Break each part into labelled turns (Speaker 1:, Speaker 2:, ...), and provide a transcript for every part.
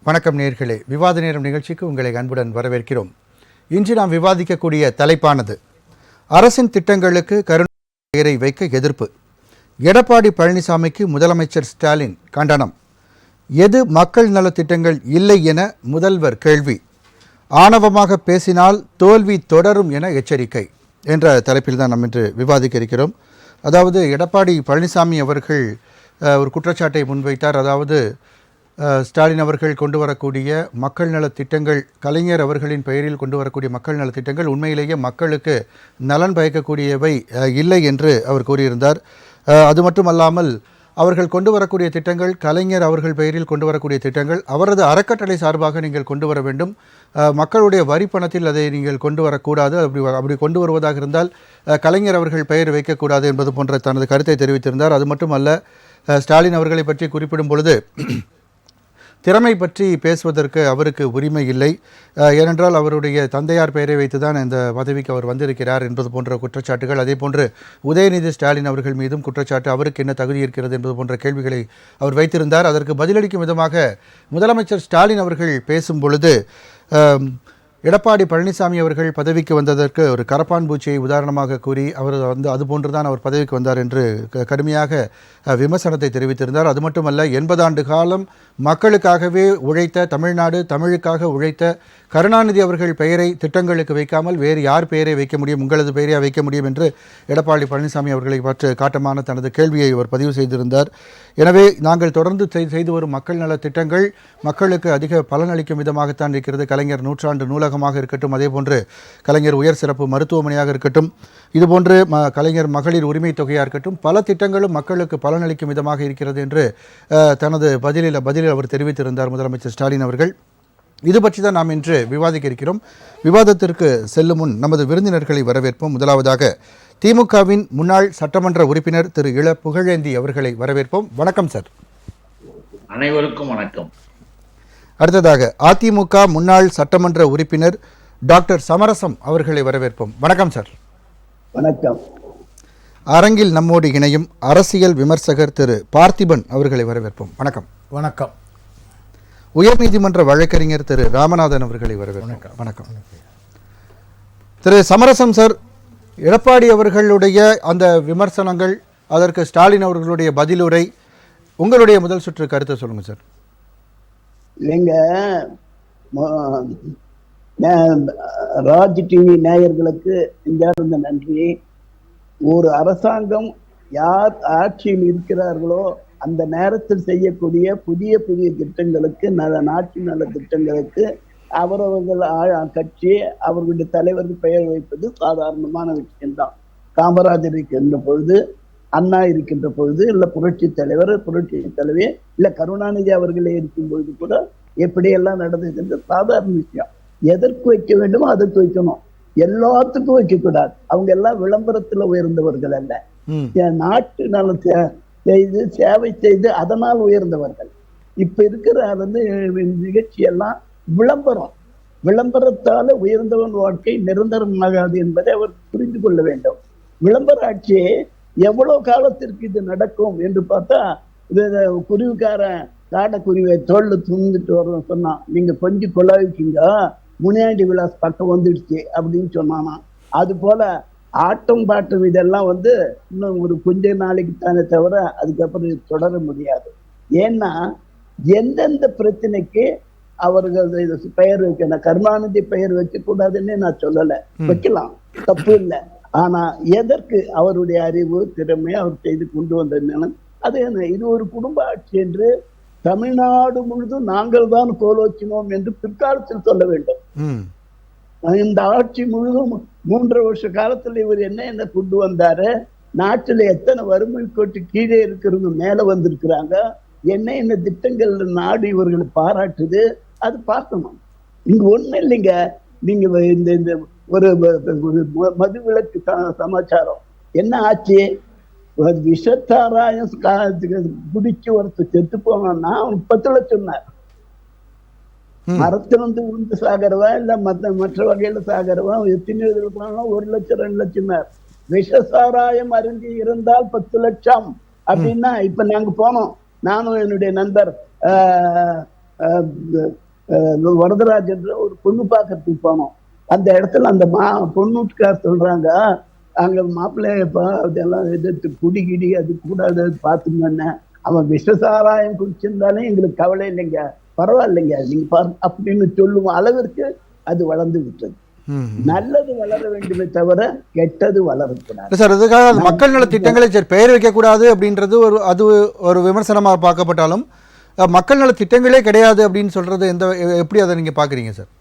Speaker 1: வணக்கம் நேயர்களே, விவாத நேரம் நிகழ்ச்சிக்கு உங்களை அன்புடன் வரவேற்கிறோம். இன்று நாம் விவாதிக்கக்கூடிய தலைப்பானது அரசின் திட்டங்களுக்கு கருணாநிதி பெயரை வைக்க எதிர்ப்பு. எடப்பாடி பழனிசாமிக்கு முதலமைச்சர் ஸ்டாலின் கண்டனம். எது மக்கள் நல திட்டங்கள் இல்லை என முதல்வர் கேள்வி. ஆணவமாக பேசினால் தோல்வி தொடரும் என எச்சரிக்கை என்ற தலைப்பில் தான் நாம் இன்று விவாதிக்க இருக்கிறோம். அதாவது எடப்பாடி பழனிசாமி அவர்கள் ஒரு குற்றச்சாட்டை முன்வைத்தார். அதாவது ஸ்டாலின் அவர்கள் கொண்டு வரக்கூடிய மக்கள் நல திட்டங்கள், கலைஞர் அவர்களின் பெயரில் கொண்டு வரக்கூடிய மக்கள் நல திட்டங்கள் உண்மையிலேயே மக்களுக்கு நலன் பயக்கக்கூடியவை இல்லை என்று அவர் கூறியிருந்தார். அது மட்டுமல்லாமல் அவர்கள் கொண்டு வரக்கூடிய திட்டங்கள், கலைஞர் அவர்கள் பெயரில் கொண்டு வரக்கூடிய திட்டங்கள் அவரது அறக்கட்டளை சார்பாக நீங்கள் கொண்டு வர வேண்டும், மக்களுடைய வரி பணத்தில் அதை நீங்கள் கொண்டு வரக்கூடாது, அப்படி கொண்டு வருவதாக இருந்தால் கலைஞர் அவர்கள் பெயர் வைக்கக்கூடாது என்பது போன்ற தனது கருத்தை தெரிவித்திருந்தார். அது மட்டுமல்ல, ஸ்டாலின் அவர்களை பற்றி குறிப்பிடும் பொழுது திறமை பற்றி பேசுவதற்கு அவருக்கு உரிமை இல்லை, ஏனென்றால் அவருடைய தந்தையார் பெயரை வைத்துதான் இந்த பதவிக்கு அவர் வந்திருக்கிறார் என்பது போன்ற குற்றச்சாட்டுகள், அதே போன்று உதயநிதி ஸ்டாலின் அவர்கள் மீதும் குற்றச்சாட்டு, அவருக்கு என்ன தகுதி இருக்கிறது என்பது போன்ற கேள்விகளை அவர் வைத்திருந்தார். அதற்கு பதிலளிக்கும் விதமாக முதலமைச்சர் ஸ்டாலின் அவர்கள் பேசும் பொழுது எடப்பாடி பழனிசாமி அவர்கள் பதவிக்கு வந்ததற்கு ஒரு கரப்பான் பூச்சியை உதாரணமாக கூறி அவர் அதுபோன்றுதான் அவர் பதவிக்கு வந்தார் என்று கடுமையாக விமர்சனத்தை தெரிவித்திருந்தார். அது மட்டுமல்ல, 80 ஆண்டு காலம் மக்களுக்காகவே உழைத்த தமிழ்நாடு, தமிழுக்காக உழைத்த கருணாநிதி அவர்கள் பெயரை திட்டங்களுக்கு வைக்காமல் வேறு யார் பெயரை வைக்க முடியும், உங்களது பெயரை வைக்க முடியும் என்று எடப்பாடி பழனிசாமி அவர்களை பற்றி காட்டமான தனது கேள்வியை அவர் பதிவு செய்திருந்தார். எனவே நாங்கள் தொடர்ந்து செய்து வரும் மக்கள் நல திட்டங்கள் மக்களுக்கு அதிக பலனளிக்கும் விதமாகத்தான் இருக்கிறது. கலைஞர் நூற்றாண்டு நூலகமாக இருக்கட்டும், அதே போன்று கலைஞர் உயர் சிறப்பு மருத்துவமனையாக இருக்கட்டும், இதுபோன்று கலைஞர் மகளிர் உரிமை தொகையாக இருக்கட்டும், பல திட்டங்களும் மக்களுக்கு பலனளிக்கும் விதமாக இருக்கிறது என்று தனது பதிலில் அவர் தெரிவித்திருந்தார் முதலமைச்சர் ஸ்டாலின் அவர்கள். இது பற்றி தான் நாம் இன்று விவாதிக்க இருக்கிறோம். விவாதத்திற்கு செல்லும் முன் நமது விருந்தினர்களை வரவேற்போம். முதலாவதாக திமுகவின் முன்னாள் சட்டமன்ற உறுப்பினர் திரு இள புகழேந்தி அவர்களை வரவேற்போம். வணக்கம் சார்.
Speaker 2: அனைவருக்கும் வணக்கம்.
Speaker 1: அடுத்ததாக அதிமுக முன்னாள் சட்டமன்ற உறுப்பினர் டாக்டர் சமரசம் அவர்களை வரவேற்போம். வணக்கம் சார்.
Speaker 3: வணக்கம்.
Speaker 1: அரங்கில் நம்மோடு இணையும் அரசியல் விமர்சகர் திரு பார்த்திபன் அவர்களை வரவேற்போம். வணக்கம்.
Speaker 4: வணக்கம்.
Speaker 1: உயர்நீதிமன்ற வழக்கறிஞர் திரு ராமநாதன் அவர்களை வரவேற்போம். வணக்கம். திரு சமரசம் சார், எடப்பாடி அவர்களுடைய அந்த விமர்சனங்கள், அதற்கு ஸ்டாலின் அவர்களுடைய பதிலுரை, உங்களுடைய முதல் சுற்று கருத்தை சொல்லுங்க சார்.
Speaker 3: இல்லைங்க, ராஜ் டிவி நேயர்களுக்கு இந்த நன்றி. ஒரு அரசாங்கம் யார் ஆட்சியில் இருக்கிறார்களோ அந்த நேரத்தில் செய்யக்கூடிய புதிய புதிய திட்டங்களுக்கு, நாட்டு நல திட்டங்களுக்கு அவரவர்கள் கட்சி, அவர்களுடைய தலைவர்கள் பெயர் வைப்பது சாதாரணமான விஷயம்தான். காமராஜர் இருக்கின்ற பொழுது, அண்ணா இருக்கின்ற பொழுது, இல்லை புரட்சி தலைவர், புரட்சி தலைவி, இல்லை கருணாநிதி அவர்களே இருக்கும் பொழுது கூட எப்படியெல்லாம் நடந்தது சாதாரண விஷயம். எதற்கு வைக்க வேண்டுமோ அதற்கு வைக்கணும், எல்லாத்துக்கும் வைக்கக்கூடாது. அவங்க எல்லாம் விளம்பரத்துல உயர்ந்தவர்கள் அல்ல, நாட்டு நல செய்து சேவை செய்து அதனால் உயர்ந்தவர்கள். இப்ப இருக்கிற நிகழ்ச்சியெல்லாம் விளம்பரத்தால உயர்ந்தவன் வாழ்க்கை நிரந்தரமாகாது என்பதை அவர் புரிந்து கொள்ள வேண்டும். விளம்பர ஆட்சியே எவ்வளவு காலத்திற்கு இது நடக்கும் என்று பார்த்தா, இது குருவிக்காரன் காடக்குருவியை தோல்ல துணிந்துட்டு வர சொன்னான், நீங்க கொஞ்சம் கொள்ளாவிக்கீங்க, முனியாண்டி விலாஸ் பக்கம் வந்துடுச்சு அப்படின்னு சொன்னானா. அது போல ஆட்டம் பாட்டம் இதெல்லாம் இன்னும் ஒரு கொஞ்ச நாளைக்கு தானே தவிர அதுக்கப்புறம் தொடர முடியாது. ஏன்னா எந்தெந்த பிரச்சனைக்கு அவர்கள் பெயர் வைக்கணும். கருணாநிதி பெயர் வைக்க கூடாதுன்னு நான் சொல்லலை, வைக்கலாம், தப்பு இல்லை. ஆனா எதற்கு? அவருடைய அறிவு, திறமை, அவர் செய்து கொண்டு வந்ததுனால அது என்ன, இது ஒரு குடும்ப ஆட்சி என்று தமிழ்நாடு முழுதும் நாங்கள் தான் கோலோச்சினோம் என்று பிற்காலத்தில் சொல்ல வேண்டும். இந்த ஆட்சி முழுதும் 3 வருஷ காலத்துல இவர் என்ன கொண்டு வந்தாரு, நாட்டுல எத்தனை வறுமை கோட்டு கீழே இருக்கிறவங்க மேல வந்திருக்கிறாங்க, என்ன திட்டங்கள் நாடு இவர்களை பாராட்டுது, அது பார்க்கணும். இங்க ஒண்ணு இல்லைங்க, நீங்க இந்த ஒரு மதுவிலக்கு சமாச்சாரம் என்ன ஆச்சு, விஷத்தாராயம் குடிச்சு ஒருத்தர் செத்து போனா 10 லட்சம் சொன்னார். மரத்திலிருந்து உருந்து சாகிறவா இல்ல மற்ற வகையில சாகிறவா எத்தனை 1 லட்சம் 2 லட்சம். விஷசாராயம் அருந்தி இருந்தால் 10 லட்சம் அப்படின்னா, இப்ப நாங்க போனோம், நானும் என்னுடைய நண்பர் வரதராஜ் என்ற ஒரு பொண்ணு பார்க்கறதுக்கு போனோம். அந்த இடத்துல அந்த பொண்ணுக்கார் சொல்றாங்க, அங்க மாப்பிள்ளையப்பா அதெல்லாம் எதிர்த்து குடிகிடி அது கூடாது பார்த்துங்கன்னு. அவன் விஷசாராயம் குடிச்சிருந்தாலே எங்களுக்கு கவலை இல்லைங்க, பரவாயில்லைங்க நீங்க பாருங்க அப்படின்னு சொல்லுவோம் அளவிற்கு அது வளர்ந்து விட்டது. நல்லது வளர வேண்டுமே தவிர கெட்டது வளரக்கூடாது
Speaker 1: சார். அதுக்காக மக்கள் நல திட்டங்களை பெயர் வைக்கக்கூடாது அப்படின்றது அது ஒரு விமர்சனமாக பார்க்கப்பட்டாலும் மக்கள் நல திட்டங்களே கிடையாது அப்படின்னு சொல்றது எப்படி அதை நீங்க பாக்குறீங்க சார்?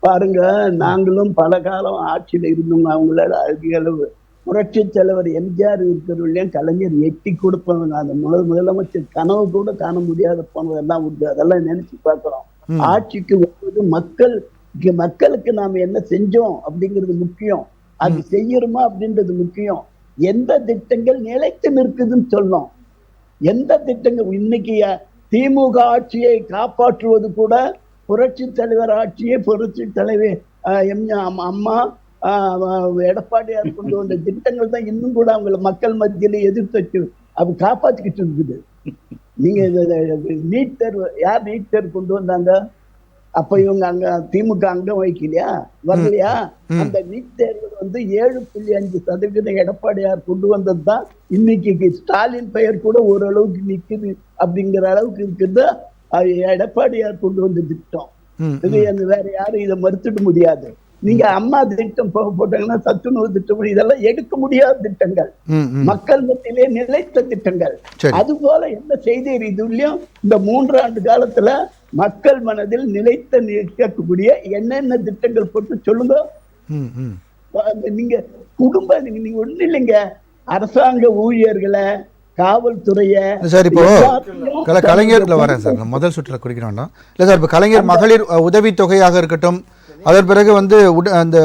Speaker 3: பாருங்க, நாங்களும் பல காலம் ஆட்சியில் இருந்தோம். அவங்களால அதிக அளவு புரட்சி தலைவர் எம்ஜிஆர் இருக்கிறவர்களையும் கலைஞர் எட்டி கொடுப்பாங்க. அந்த முதலமைச்சர் கனவு கூட காண முடியாத போனதெல்லாம் உண்டு. அதெல்லாம் நினைச்சு பார்க்கிறோம். ஆட்சிக்கு வருவது மக்களுக்கு நாம என்ன செஞ்சோம் அப்படிங்கிறது முக்கியம். அது செய்யறோமா அப்படின்றது முக்கியம். எந்த திட்டங்கள் நிலைத்து நிற்குதுன்னு சொல்லணும். எந்த திட்டங்கள் இன்னைக்கு திமுக ஆட்சியை காப்பாற்றுவது கூட புரட்சி தலைவர் ஆட்சியை புரட்சி தலைவர் அம்மா எடப்பாடியார் கொண்டு வந்த திட்டங்கள் தான் இன்னும் கூட அவங்களை மக்கள் மத்தியில எதிர்த்து அவங்க காப்பாற்றிக்கிட்டு இருக்குது. நீங்க நீட் தேர்வு யார் நீட் தேர்வு கொண்டு வந்தாங்க? அப்ப இவங்க அங்க திமுக அங்கம் வகிக்கலையா, வரலையா? அந்த நீட் தேர்வு 7.5% எடப்பாடியார் கொண்டு வந்தது தான் இன்னைக்கு ஸ்டாலின் பெயர் கூட ஓரளவுக்கு நிக்குது அப்படிங்கிற அளவுக்கு இருக்குது. எடப்பாடியார் கொண்டு வந்த திட்டம் இது, வேற யாரும் இதை மறுத்துட முடியாது. நீங்க அம்மா திட்டம் போட்டாங்கன்னா சத்துணவு திட்டம் இதெல்லாம் எடுக்க முடியாத திட்டங்கள், மக்கள் மத்தியிலே நிலைத்த திட்டங்கள். அது போல என்ன செய்தி இதுலயும் இந்த 3 ஆண்டு காலத்துல மக்கள் மனதில் நிற்கக்கூடிய என்னென்ன திட்டங்கள் போட்டு சொல்லுங்க. நீங்க நீங்க ஒண்ணு இல்லைங்க, அரசாங்க ஊழியர்களை, காவல்துறைய
Speaker 1: சார் இப்போ கலைஞர்ல வரேன் சார். முதல் சுற்றுல குறிக்க வேண்டாம் இல்லை சார். இப்போ கலைஞர் மகளிர் உதவித்தொகையாக இருக்கட்டும், அதன் பிறகு அந்த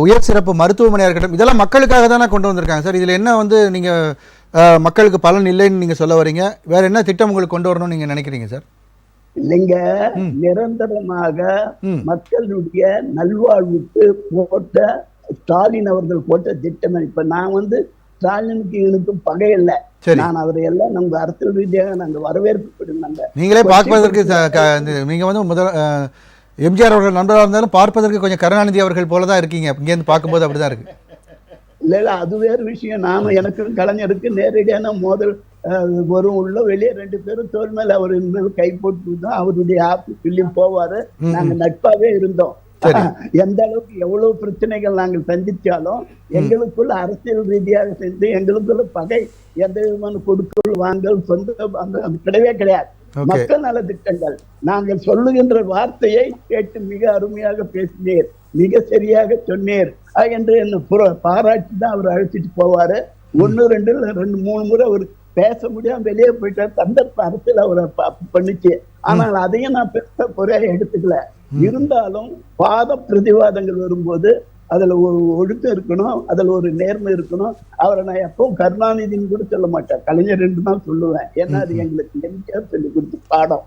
Speaker 1: உயர் சிறப்பு மருத்துவமனையாக இருக்கட்டும், இதெல்லாம் மக்களுக்காக தானே கொண்டு வந்திருக்காங்க சார். இதில் என்ன நீங்க மக்களுக்கு பலன் இல்லைன்னு நீங்க சொல்ல வரீங்க? வேற என்ன திட்டம் உங்களுக்கு கொண்டு வரணும்னு நீங்க நினைக்கிறீங்க சார்?
Speaker 3: இல்லைங்க, நிரந்தரமாக மக்களுடைய நல்வாழ்வுக்கு போட்ட ஸ்டாலின் அவர்கள் போட்ட திட்டம். இப்ப நான் ஸ்டாலினுக்கு எனக்கும் பகை இல்லை. நான் அவரை எல்லாம் நம்ம அரசியல் ரீதியாக நாங்க வரவேற்பு.
Speaker 1: நீங்களே பார்ப்பதற்கு நீங்க முதல் எம்ஜிஆர் அவர்கள் நண்பராக இருந்தாலும் பார்ப்பதற்கு கொஞ்சம் கருணாநிதி அவர்கள் போலதான் இருக்கீங்க. இங்கேருந்து பார்க்கும்போது அப்படிதான் இருக்கு.
Speaker 3: இல்ல அது வேறு விஷயம். நானும் எனக்கும் கலைஞருக்கு நேரடியான மோதல் வரும் உள்ள வெளியே 2 பேரும் தோல் மேல அவர் கை போட்டு தான் அவருடைய ஆபீஸ்லயும் போவாரு. நாங்க நட்பாவே இருந்தோம். எந்த அளவுக்கு எவ்வளவு பிரச்சனைகள் நாங்கள் சந்திச்சாலும் எங்களுக்குள்ள அரசியல் ரீதியாக சென்று எங்களுக்குள்ள பகை எந்த விதமான கொடுக்கல் வாங்கல் சொந்த கிடையவே கிடையாது. மக்கள் நல திட்டங்கள் நாங்கள் சொல்லுகின்ற வார்த்தையை கேட்டு மிக அருமையாக பேசினீர், மிக சரியாக சொன்னீர் என்று என்ன பாராட்டி தான் அவர் அழைச்சிட்டு போவாரு. 1 2 3 முறை அவர் பேச முடியாம வெளியே போயிட்டார். சந்தர்ப்ப அரசியல் அவரை பண்ணிச்சு. ஆனால் அதையும் நான் பெருசா குறையாக எடுத்துக்கல. இருந்தாலும் வாத பிரதிவாதங்கள் வரும்போது அதுல ஒரு ஒழுக்கம் இருக்கணும், அதுல ஒரு நேர்மை இருக்கணும். அவரை நான் எப்பவும் கருணாநிதினு கூட சொல்ல மாட்டேன், கலைஞர் என்று தான் சொல்லுவேன். ஏன்னா அது எங்களுக்கு எம்ஜிஆர் சொல்லி கொடுத்த பாடம்.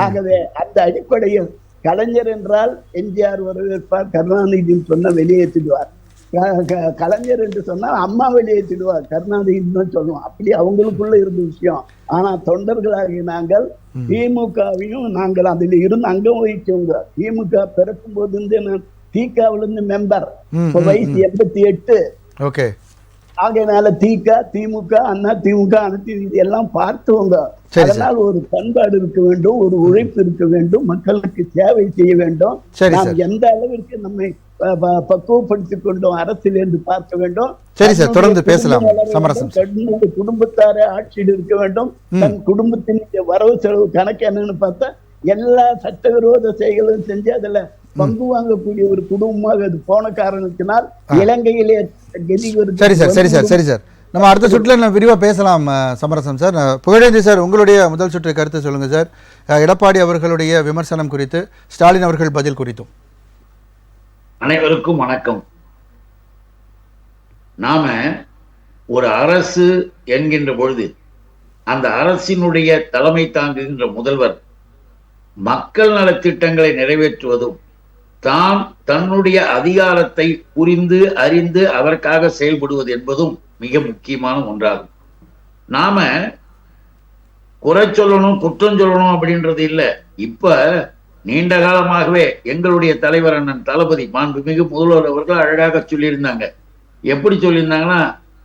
Speaker 3: ஆகவே அந்த அடிப்படையில் கலைஞர் என்றால் எம்ஜிஆர் வரவேற்பார், கருணாநிதினு சொன்னா வெளியேற்றிடுவார். கலைஞர் என்று சொன்னா அம்மா வெளியேற்றிடுவார், கருணாநிதினு தான் சொல்லுவோம். அப்படி அவங்களுக்குள்ள இருந்த விஷயம். ஆனா தொண்டர்களாகி நாங்கள் திமுகவையும் நாங்கள் அதில் இருந்து அங்கம் வகிச்சவங்க. திமுக பிறக்கும் போது இருந்து திகாவில இருந்து மெம்பர், வயசு 88. ஆகையினால திமுக அண்ணா திமுக அனைத்து இதெல்லாம் பார்த்தவங்க. அதனால் ஒரு பண்பாடு இருக்க வேண்டும், ஒரு உழைப்பு இருக்க வேண்டும், மக்களுக்கு சேவை செய்ய வேண்டும். நாம் எந்த அளவிற்கு நம்மை பக்குவப்படுத்திக் கொண்டோம் அரசியல் என்று பார்க்க வேண்டும்.
Speaker 1: சரி சார், தொடர்ந்து பேசலாம். சமரசம்.
Speaker 3: குடும்பத்தார ஆட்சியில் இருக்க வேண்டும். தன் குடும்பத்தின் வரவு செலவு கணக்கு என்னன்னு பார்த்தா எல்லா சட்டவிரோத செயல்களும் செஞ்சு அதுல பங்கு வாங்கக்கூடிய ஒரு குடும்பமாக அது போன காரணத்தினால் இலங்கையிலே
Speaker 1: சரி சார் நம்ம அடுத்த சுற்றுல விரிவா பேசலாம். சமரசம் சார். புகழேந்தி சார், உங்களுடைய முதல் சுற்று கருத்து சொல்லுங்க சார். எடப்பாடி அவர்களுடைய விமர்சனம் குறித்து, ஸ்டாலின் அவர்கள் பதில் குறித்தும்.
Speaker 2: அனைவருக்கும் வணக்கம். நாம ஒரு அரசு என்கின்ற பொழுது அந்த அரசினுடைய தலைமை தாங்குகின்ற முதல்வர் மக்கள் நலத்திட்டங்களை நிறைவேற்றுவதும் தான் தன்னுடைய அதிகாரத்தை புரிந்து அறிந்து அதற்காக செயல்படுவது என்பதும் மிக முக்கியமான ஒன்றாகும். நாம குறை சொல்லணும் குற்றம் சொல்லணும் அப்படின்றது இல்ல. இப்ப நீண்ட காலமாகவே எங்களுடைய தலைவர் அண்ணன் தளபதி மாண்புமிகு முதல்வர் அவர்கள் அழகாக சொல்லியிருந்தாங்க. எப்படி சொல்லியிருந்தாங்கன்னா,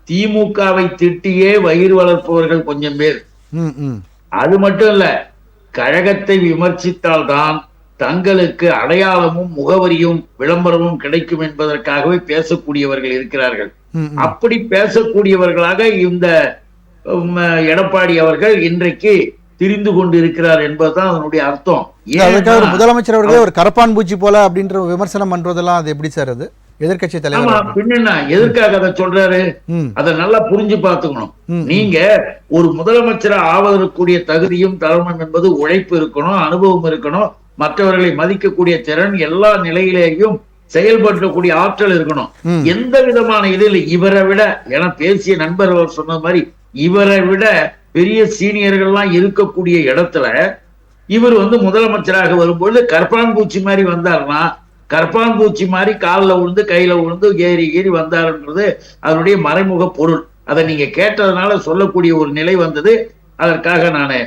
Speaker 2: திமுகவை திட்டியே வயிறு வளர்ப்பவர்கள் கொஞ்சம் பேர், அது மட்டும் இல்ல, கழகத்தை விமர்சித்தால்தான் தங்களுக்கு அடையாளமும் முகவரியும் விளம்பரமும் கிடைக்கும் என்பதற்காகவே பேசக்கூடியவர்கள் இருக்கிறார்கள். அப்படி பேசக்கூடியவர்களாக இந்த எடப்பாடி அவர்கள் இன்றைக்கு திரிந்து கொண்டு இருக்கிறார் என்பதுதான் அதனுடைய அர்த்தம்.
Speaker 1: முதலமைச்சர் அவர்களே ஒரு கரப்பான் பூச்சி போல அப்படின்ற விமர்சனம் பண்றதெல்லாம் அது எப்படி சார்? அது எதிர்கட்சி தலைவர்
Speaker 2: பின்னா எதற்காக அதை சொல்றாரு? அதை நல்லா புரிஞ்சு பார்த்துக்கணும். நீங்க ஒரு முதலமைச்சரை ஆவதற்குரிய தகுதியும் தரமும் என்பது உழைப்பு இருக்கணும், அனுபவம் இருக்கணும், மற்றவர்களை மதிக்கக்கூடிய திறன், எல்லா நிலையிலேயும் செயல்படுத்தக்கூடிய ஆற்றல் இருக்கணும். எந்த விதமான இதில் இவரை விட, என பேசிய நண்பர் அவர் சொன்ன மாதிரி, இவரை விட பெரிய சீனியர்கள்லாம் இருக்கக்கூடிய இடத்துல இவர் முதலமைச்சராக வரும்பொழுது கற்பான் பூச்சி மாதிரி வந்தாருன்னா, கற்பான் பூச்சி மாதிரி காலில் விழுந்து கையில விழுந்து ஏறி வந்தாருன்றது அதனுடைய மறைமுக பொருள். அதை நீங்க கேட்டதுனால சொல்லக்கூடிய ஒரு நிலை வந்தது. அதற்காக நான்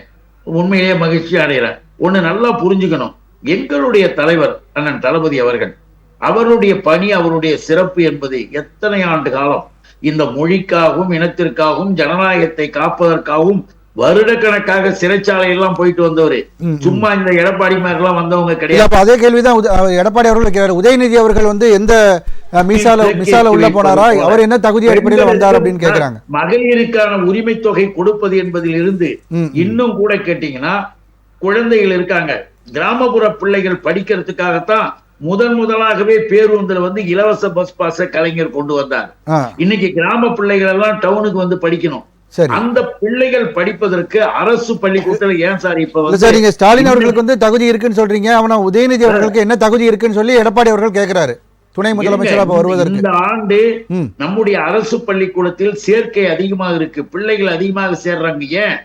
Speaker 2: உண்மையிலேயே மகிழ்ச்சி அடைகிறேன். ஒண்ணு நல்லா புரிஞ்சுக்கணும், எங்களுடைய தலைவர் அண்ணன் தளபதி அவர்கள், அவருடைய பணி, அவருடைய சிறப்பு என்பது எத்தனை ஆண்டு காலம் இந்த மொழிக்காகவும் இனத்திற்காகவும் ஜனநாயகத்தை காப்பதற்காகவும் வருடக்கணக்காக சிறைச்சாலை எல்லாம் போயிட்டு வந்தவரு. சும்மா இந்த எடப்பாடி மாதிரி எல்லாம் வந்தவங்க கிடையாது.
Speaker 1: அதே கேள்விதான் எடப்பாடி அவர்கள் வைக்கிறார். உதயநிதி அவர்கள் எந்த மிசால உள்ள போனாரா, அவர் என்ன தகுதி அடிப்படையில் வந்தார் அப்படின்னு கேட்கிறாங்க.
Speaker 2: மகளிருக்கான உரிமை தொகை கொடுப்பது என்பதில் இருந்து இன்னும் கூட கேட்டீங்கன்னா, குழந்தைகள் இருக்காங்க, கிராமப்புற பிள்ளைகள் படிக்கிறதுக்காகத்தான் முதலாகவே பேருந்துல இலவச பஸ் பாஸ கலைஞர் கொண்டு வந்தார். இன்னைக்கு கிராம பிள்ளைகள் எல்லாம் டவுனுக்கு படிக்கணும். அந்த பிள்ளைகள் படிப்பதற்கு அரசு பள்ளிக்கூடத்துல ஏன் சார் இப்ப
Speaker 1: நீங்க ஸ்டாலின் அவர்களுக்கு தகுதி இருக்குன்னு சொல்றீங்க, அவனா உதயநிதி அவர்களுக்கு என்ன தகுதி இருக்குன்னு சொல்லி எடப்பாடி அவர்கள் கேட்கிறாரு துணை முதலமைச்சராக வருவதற்கு.
Speaker 2: இந்த ஆண்டு நம்முடைய அரசு பள்ளிக்கூடத்தில் சேர்க்கை அதிகமாக இருக்கு, பிள்ளைகள் அதிகமாக சேர்றாங்க. ஏன்?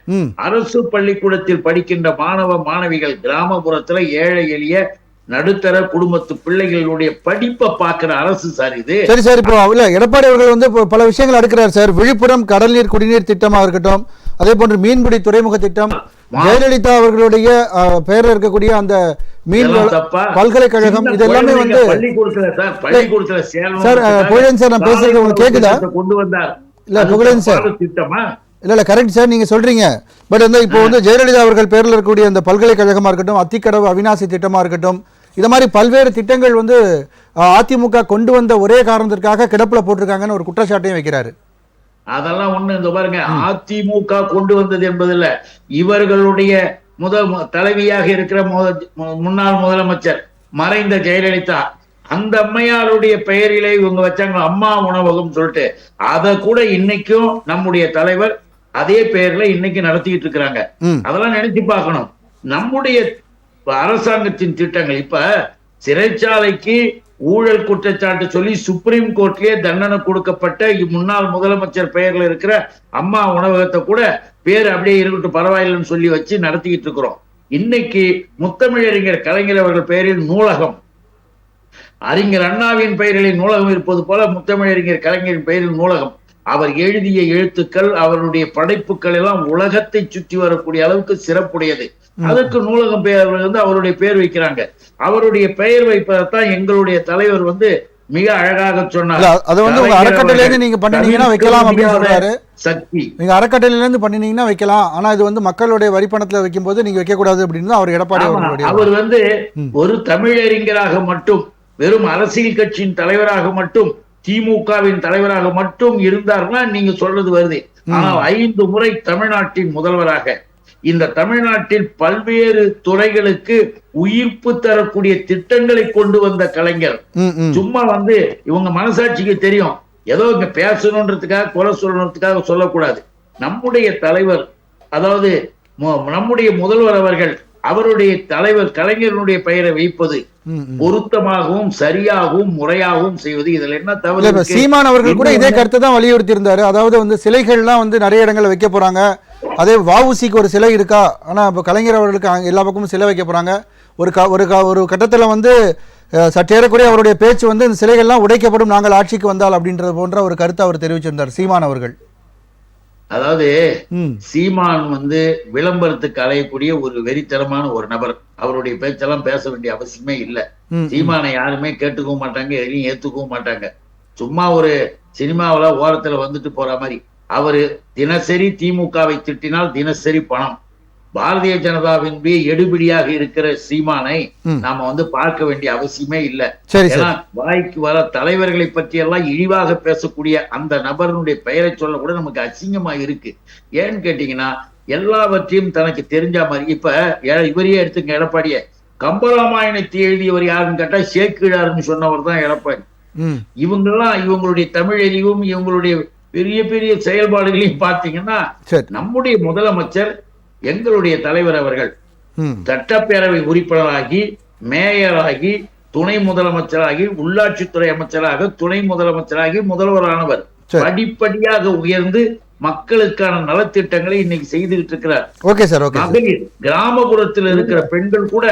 Speaker 2: அரசு பள்ளிக்கூடத்தில் படிக்கின்ற மாணவ மாணவிகள் கிராமப்புறத்துல ஏழை எளிய நடுத்தர குடும்பத்து பிள்ளைகளுடைய படிப்பை பார்க்கிற அரசு சார் இது.
Speaker 1: சரி சார், இப்போ எடப்பாடி அவர்கள் பல விஷயங்கள் எடுக்கிறார் சார். விழுப்புரம் கடல் நீர் குடிநீர் திட்டமாக இருக்கட்டும், அதே போன்று மீன்பிடி துறைமுக திட்டம், ஜெயலலிதா அவர்களுடைய பெயரில் இருக்கக்கூடிய அந்த மீன் பல்கலைக்கழகம், இது எல்லாமே
Speaker 2: பள்ளிக்கூடத்துல
Speaker 1: சார் புகழேன் சார், நான் பேசுறது உங்களுக்கு கேக்குதா?
Speaker 2: கொண்டு வந்தார்
Speaker 1: இல்ல புகழேன் சார்,
Speaker 2: திட்டமா?
Speaker 1: இல்ல கரெக்ட் சார், நீங்க சொல்றீங்க. பட் இப்போ ஜெயலலிதா அவர்கள் பேரில் இருக்கக்கூடிய அந்த பல்கலைக்கழகமா இருக்கட்டும், அத்திக்கடவு அவிநாசி திட்டமா இருக்கட்டும், இது மாதிரி பல்வேறு திட்டங்கள் அதிமுக கொண்டு வந்த ஒரே காரணத்திற்காக கிடப்புல போட்டிருக்காங்கன்னு ஒரு குற்றச்சாட்டையும் வைக்கிறாரு.
Speaker 2: அதெல்லாம் ஒண்ணு இந்த பாருங்க, அதிமுக கொண்டு வந்தது என்பதில்ல, இவர்களுடைய தலைவியாக இருக்கிற முன்னாள் முதலமைச்சர் மறைந்த ஜெயலலிதா, அந்த அம்மையாருடைய பெயரிலே இவங்க வச்சாங்க அம்மா உணவகம் சொல்லிட்டு, அதை கூட இன்னைக்கும் நம்முடைய தலைவர் அதே பெயர்ல இன்னைக்கு நடத்திட்டு இருக்கிறாங்க. அதெல்லாம் நினைச்சு பார்க்கணும். நம்முடைய அரசாங்கத்தின் திட்டங்கள், இப்ப சிறைச்சாலைக்கு ஊழல் குற்றச்சாட்டு சொல்லி சுப்ரீம் கோர்ட்லயே தண்டனை கொடுக்கப்பட்ட முன்னாள் முதலமைச்சர் பெயர்ல இருக்கிற அம்மா உணவகத்தை கூட பேர் அப்படியே இருக்கட்டும் பரவாயில்லைன்னு சொல்லி வச்சு நடத்திக்கிட்டு இருக்கிறோம். இன்னைக்கு முத்தமிழறிஞர் கலைஞர் அவர்கள் பெயரில் நூலகம், அறிஞர் அண்ணாவின் பெயரில் நூலகம் இருப்பது போல முத்தமிழறிஞர் கலைஞரின் பெயரில் நூலகம். அவர் எழுதிய எழுத்துக்கள், அவருடைய படைப்புகள் எல்லாம் உலகத்தை சுற்றி வரக்கூடிய அளவுக்கு சிறப்புடையது. அதற்கு நூலகம் பெயர் அவருடைய பெயர் வைக்கிறாங்க. அவருடைய பெயர் வைப்பதான் எங்களுடைய தலைவர் மிக அழகாக சொன்னார்.
Speaker 1: உங்க அறக்கட்டளையில இருந்து நீங்க பண்ணினீங்கன்னா வைக்கலாம் அப்படின்னு சொல்றாரு. சக்தி, நீங்க அறக்கட்டளையில இருந்து பண்ணினீங்கன்னா வைக்கலாம், ஆனா இது மக்களுடைய வரிப்பணத்துல வைக்கும் போது நீங்க வைக்க கூடாது அப்படின்னு அவர் எடப்பாடி
Speaker 2: அவர் ஒரு தமிழறிஞராக மட்டும், வெறும் அரசியல் கட்சியின் தலைவராக மட்டும், திமுகவின் தலைவராக மட்டும் இருந்தார்னா நீங்க சொல்றது வருது. ஆனால் 5 முறை தமிழ்நாட்டின் முதல்வராக, இந்த தமிழ்நாட்டில் பல்வேறு துறைகளுக்கு உயிர்ப்பு தரக்கூடிய திட்டங்களை கொண்டு வந்த கலைஞர். சும்மா இவங்க மனசாட்சிக்கு தெரியும், ஏதோ இங்க பேசணுன்றதுக்காக குறை சொல்லணுன்றதுக்காக சொல்லக்கூடாது. நம்முடைய தலைவர், அதாவது நம்முடைய முதல்வர் அவர்கள், அவருடைய தலைவர் கலைஞருடைய பெயரை வைப்பது பொருத்தமாகவும் சரியாகவும் முறையாகவும் செய்வது, இதுல என்ன தவறு?
Speaker 1: சீமான் அவர்கள் கூட இதே கருத்தை தான் வலியுறுத்தி இருந்தாரு. அதாவது சிலைகள்லாம் நிறைய இடங்கள்ல வைக்க போறாங்க, அதே வஉசிக்கு ஒரு சிலை இருக்கா, ஆனா இப்ப கலைஞர் அவர்களுக்கு எல்லா பக்கமும் சிலை வைக்க போறாங்க. ஒரு கட்டத்துல சற்றேறக்குறைய அவருடைய பேச்சு இந்த சிலைகள்லாம் உடைக்கப்படும் நாங்கள் ஆட்சிக்கு வந்தால் அப்படின்றது போன்ற ஒரு கருத்தை அவர் தெரிவிச்சிருந்தார் சீமான் அவர்கள்.
Speaker 2: அதாவது
Speaker 1: ம்
Speaker 2: சீமான் விளம்பரத்துக்கு அலையக்கூடிய ஒரு வெறித்தனமான ஒரு நபர். அவருடைய பேச்செல்லாம் பேச வேண்டிய அவசியமே இல்லை.
Speaker 1: ம்
Speaker 2: சீமானை யாருமே கேட்டுக்கவும் மாட்டாங்க, எதையும் ஏத்துக்கவும் மாட்டாங்க. சும்மா ஒரு சினிமாவில ஓரத்துல வந்துட்டு போற மாதிரி. அவரு தினசரி திமுகவை திட்டினால் தினசரி பணம். பாரதிய ஜனதாவின் எடுபிடியாக இருக்கிற சீமானை நாம பார்க்க வேண்டிய அவசியமே இல்லை.
Speaker 1: சரி
Speaker 2: ஏன்னா
Speaker 1: சார்
Speaker 2: வாய்க்கு வர தலைவர்களை பற்றி எல்லாம் இழிவாக பேசக்கூடிய அந்த நபருடைய பெயரை சொல்ல கூட நமக்கு அசிங்கமா இருக்கு. ஏன்னு கேட்டீங்கன்னா எல்லாவற்றையும் தனக்கு தெரிஞ்ச மாதிரி. இப்ப இவரையே எடுத்துங்க, எடப்பாடிய. கம்பராமாயணத்தை எழுதியவர் யாருன்னு கேட்டா சேக்கிழாருன்னு சொன்னவர் தான் எடப்பாடி.
Speaker 1: ம்
Speaker 2: இவங்கெல்லாம் இவங்களுடைய தமிழறிவும் இவங்களுடைய பெரிய பெரிய செயல்பாடுகளையும் பார்த்தீங்கன்னா
Speaker 1: சரி
Speaker 2: நம்முடைய முதலமைச்சர் எங்களுடைய தலைவர் அவர்கள்
Speaker 1: ம்
Speaker 2: சட்டப்பேரவை உறுப்பினராகி, மேயராகி, துணை முதலமைச்சராகி, உள்ளாட்சித்துறை அமைச்சராக, துணை முதலமைச்சராகி, முதல்வரானவர்.
Speaker 1: சரி.
Speaker 2: படிப்படியாக உயர்ந்து மக்களுக்கான நலத்திட்டங்களை இன்னைக்கு செய்துகிட்டு இருக்கிறார்.
Speaker 1: ஓகே சார் ஓகே சார்
Speaker 2: மகளிர் கிராமப்புறத்தில் இருக்கிற பெண்கள் கூட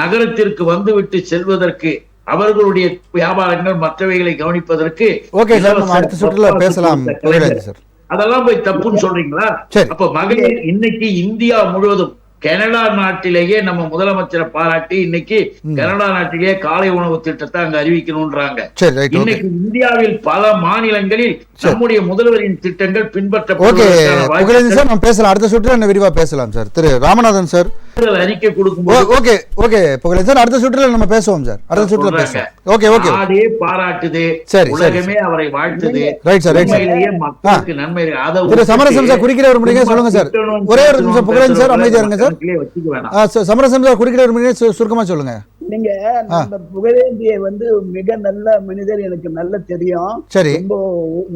Speaker 2: நகரத்திற்கு வந்துவிட்டு செல்வதற்கு, அவர்களுடைய வியாபாரங்கள் மற்றவைகளை கவனிப்பதற்கு
Speaker 1: ஓகே சார் நம்ம அடுத்த சுற்றுல பேசலாம் புகழேந்தி சார்.
Speaker 2: அதெல்லாம் போய் தப்புன்னு சொல்றீங்களா?
Speaker 1: சரி.
Speaker 2: அப்ப மகளிர் இன்னைக்கு இந்தியா முழுவதும் கனடா நாட்டிலேயே நம்ம முதலமைச்சரை பாராட்டி இன்னைக்கு கனடா நாட்டிலேயே காலை உணவு திட்டத்தை அங்க அறிவிக்கணும்ன்றாங்க.
Speaker 1: சரி ரைட் ஓகே
Speaker 2: இன்னைக்கு இந்தியாவில் பல மாநிலங்களில் நம்முடைய முதல்வரின் திட்டங்கள்
Speaker 1: ஓகே
Speaker 2: பின்பற்றப்படுவதற்கான
Speaker 1: புகழேந்தி சார் நம்ம பேசலாம் அடுத்த சுற்றுல என்ன விரிவா பேசலாம் சார். திரு ராமநாதன் சார்
Speaker 2: வாய்ப்புகள் அறிக்கை கொடுக்கும்போது
Speaker 1: ஓகே ஓகே புகழேந்தி சார் அடுத்த சுற்றுல நம்ம பேசுவோம் சார். அடுத்த சுற்றுல பேசுவோம். ஓகே ஓகே
Speaker 2: நாடே பாராட்டுது,
Speaker 1: சரி,
Speaker 2: உலகமே அவரை வாழ்த்துது.
Speaker 1: ரைட் சார் ரைட் சார்
Speaker 2: உண்மையிலேயே மக்களுக்கு நன்மை. அதை
Speaker 1: திரு சமரசம் சார் குறுக்கிட ஒரு முடியுங்க சொல்லுங்க சார். ஒரே ஒரு நிமிஷம் புகழேந்தி சார் அமைதியா இருங்க சார்.
Speaker 2: வச்சுக்க வேணாம்.
Speaker 1: சமரசம் சார் குறுக்கிட ஒரு முடியுங்க சுருக்கமா சொல்லுங்க.
Speaker 3: நீங்க நம்ம புகழேந்தியை மிக நல்ல மனிதர், எனக்கு நல்ல தெரியும்.
Speaker 1: சரி
Speaker 3: ரொம்ப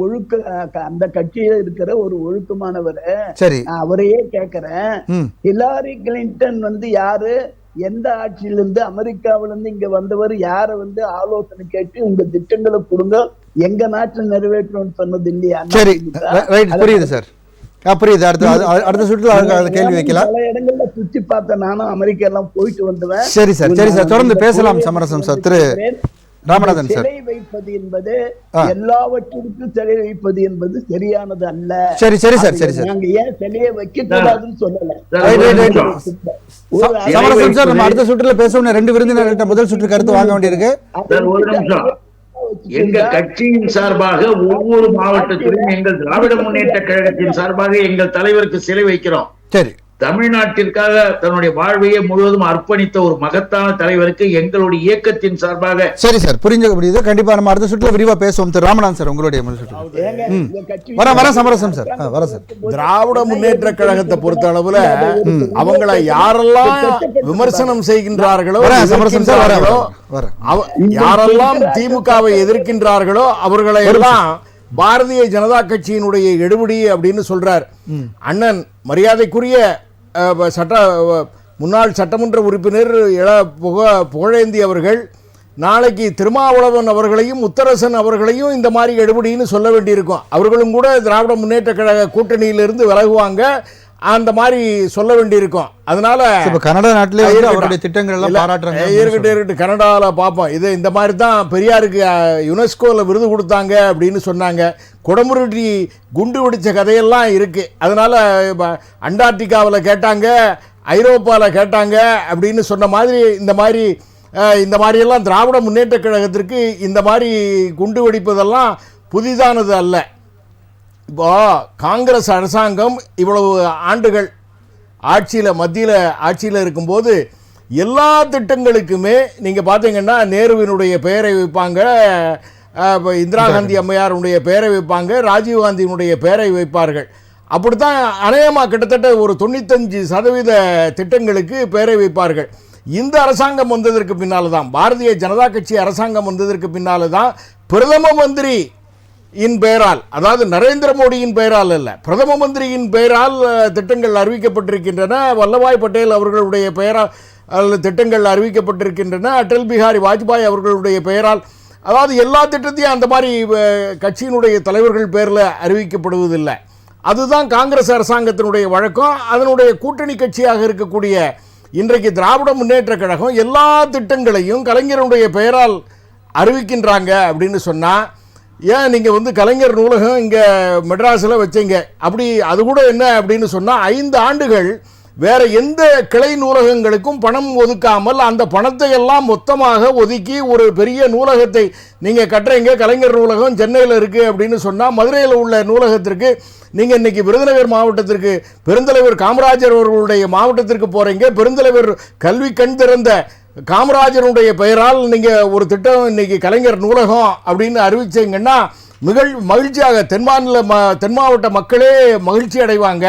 Speaker 3: ஒழுக்க, அந்த கட்சியில இருக்கிற ஒரு ஒழுக்கமானவர்.
Speaker 1: சரி
Speaker 3: அவரையே கேக்குறேன்,
Speaker 1: ம்
Speaker 3: ஹிலாரி கிளின்டன் யாரு, எந்த ஆட்சியிலிருந்து, அமெரிக்காவில இருந்து இங்க வந்தவர், யார ஆலோசனை கேட்டு உங்க திட்டங்களை கொடுங்க, எங்க நாட்டில் நிறைவேற்றணும்னு சொன்னது இல்லையா?
Speaker 1: சரி ரைட் புரியுது சார். புரியுது. அடுத்த சுற்றுல கேள்வி வைக்கலாம்.
Speaker 3: பல இடங்கள்ல சுத்தி பார்த்தேன், நானும் அமெரிக்கா எல்லாம் போயிட்டு வந்துவேன்.
Speaker 1: சரி சார் சரி சார் தொடர்ந்து பேசலாம் சமரசம் சார். திரு ராமநாதன் சார்
Speaker 3: சிலை வைப்பது என்பது, எல்லாவற்றிற்கும் சிலை வைப்பது என்பது சரியானது அல்ல.
Speaker 1: சரி சரி சார் சரி சார்
Speaker 3: நாங்க ஏன் சிலையை வைக்க கூடாதுன்னு சொல்லல.
Speaker 1: சமரசம் சார் நம்ம அடுத்த சுற்றுல பேசணும். 2 விருந்தினர்கிட்ட முதல் சுற்று கருத்து வாங்க வேண்டியிருக்கு.
Speaker 2: ஒரு நிமிஷம். எங்க கட்சியின் சார்பாக ஒவ்வொரு மாவட்டத்திலும் எங்கள் திராவிட முன்னேற்ற கழகத்தின் சார்பாக எங்கள் தலைவருக்கு சிலை வைக்கிறோம்.
Speaker 1: சரி
Speaker 2: தமிழ்நாட்டிற்காக தன்னுடைய வாழ்வையே முழுவதும் அர்ப்பணித்த ஒரு மகத்தான தலைவருக்கு எங்களுடைய இயக்கத்தின் சார்பாக.
Speaker 1: சரி சார் புரிஞ்சுக்க முடியுது. கண்டிப்பா நம்ம அடுத்த சுற்றுல விரிவா பேசுவோம். திரு ராமநாதன் சார் உங்களுடைய முதல் சுற்று வர சமரசம் சார். வர சார்.
Speaker 4: திராவிட முன்னேற்ற கழகத்தை பொறுத்த அளவுல அவங்களை யாரெல்லாம் விமர்சனம் செய்கின்றார்களோ, யாரெல்லாம் திமுகவை எதிர்க்கின்றார்களோ அவர்களை எல்லாம் பாரதிய ஜனதா கட்சியினுடைய எடுபடி அப்படின்னு சொல்றார் அண்ணன். மரியாதைக்குரிய முன்னாள் சட்டமன்ற உறுப்பினர் புகழேந்தி அவர்கள் நாளைக்கு திருமாவளவன் அவர்களையும் முத்தரசன் அவர்களையும் இந்த மாதிரி எடுபடின்னு சொல்ல வேண்டியிருக்கும். அவர்களும் கூட திராவிட முன்னேற்ற கழக கூட்டணியிலிருந்து விலகுவாங்க, அந்த மாதிரி சொல்ல வேண்டியிருக்கும். அதனால
Speaker 1: கனடா நாட்டிலே அவருடைய திட்டங்கள் எல்லாம் பாராட்டுறாங்க.
Speaker 4: இருக்கட்டும் கனடாவில் பார்ப்போம். இது இந்த மாதிரி தான் பெரியாருக்கு யுனெஸ்கோவில் விருது கொடுத்தாங்க அப்படின்னு சொன்னாங்க. குடமுருட்டி குண்டு வெடிச்ச கதையெல்லாம் இருக்கு. அதனால அண்டார்டிகாவில் கேட்டாங்க, ஐரோப்பாவில் கேட்டாங்க அப்படின்னு சொன்ன மாதிரி இந்த மாதிரியெல்லாம் திராவிட முன்னேற்ற கழகத்திற்கு இந்த மாதிரி குண்டு வெடிப்பதெல்லாம் புதிதானது அல்ல. இப்போ காங்கிரஸ் அரசாங்கம் இவ்வளவு ஆண்டுகள் மத்தியில் ஆட்சியில் இருக்கும்போது எல்லா திட்டங்களுக்குமே நீங்கள் பார்த்தீங்கன்னா நேருவினுடைய பெயரை வைப்பாங்க, இந்திரா காந்தி அம்மையாருடைய பெயரை வைப்பாங்க, ராஜீவ்காந்தியினுடைய பெயரை வைப்பார்கள். அப்படித்தான் அநேகமாக கிட்டத்தட்ட ஒரு 95% திட்டங்களுக்கு பெயரை வைப்பார்கள். இந்த அரசாங்கம் வந்ததற்கு பின்னால் தான், பாரதிய ஜனதா கட்சி அரசாங்கம் வந்ததற்கு பின்னால் தான் பிரதம மந்திரி பெயரால், அதாவது நரேந்திர மோடியின் பெயரால் அல்ல, பிரதம மந்திரியின் பெயரால் திட்டங்கள் அறிவிக்கப்பட்டிருக்கின்றன. வல்லபாய் பட்டேல் அவர்களுடைய பெயரால் திட்டங்கள் அறிவிக்கப்பட்டிருக்கின்றன. அடல் பிஹாரி வாஜ்பாய் அவர்களுடைய பெயரால், அதாவது எல்லா திட்டத்தையும் அந்த மாதிரி கட்சியினுடைய தலைவர்கள் பேரில் அறிவிக்கப்படுவதில்லை. அதுதான் காங்கிரஸ் அரசாங்கத்தினுடைய வழக்கம். அதனுடைய கூட்டணி கட்சியாக இருக்கக்கூடிய இன்றைக்கு திராவிட முன்னேற்ற கழகம் எல்லா திட்டங்களையும் கலைஞருடைய பெயரால் அறிவிக்கின்றாங்க அப்படின்னு சொன்னால் ஏன் நீங்கள் வந்து கலைஞர் நூலகம் இங்கே மெட்ராஸில் வச்சீங்க? அப்படி அது கூட என்ன அப்படின்னு சொன்னால் 5 ஆண்டுகள் வேற எந்த கிளை நூலகங்களுக்கும் பணம் ஒதுக்காமல் அந்த பணத்தை எல்லாம் மொத்தமாக ஒதுக்கி ஒரு பெரிய நூலகத்தை நீங்கள் கட்டுறீங்க. கலைஞர் நூலகம் சென்னையில் இருக்குது அப்படின்னு சொன்னால் மதுரையில் உள்ள நூலகத்திற்கு நீங்கள் இன்றைக்கி விருதுநகர் மாவட்டத்திற்கு பெருந்தலைவர் காமராஜர் அவர்களுடைய மாவட்டத்திற்கு போகிறீங்க. பெருந்தலைவர் கல்வி கண் திறந்த காமராஜருடைய பெயரால் நீங்கள் ஒரு திட்டம் இன்றைக்கி கலைஞர் நூலகம் அப்படின்னு அறிவிச்சிங்கன்னா மகிழ்ச்சியாக தென் மாவட்ட மக்களே மகிழ்ச்சி அடைவாங்க.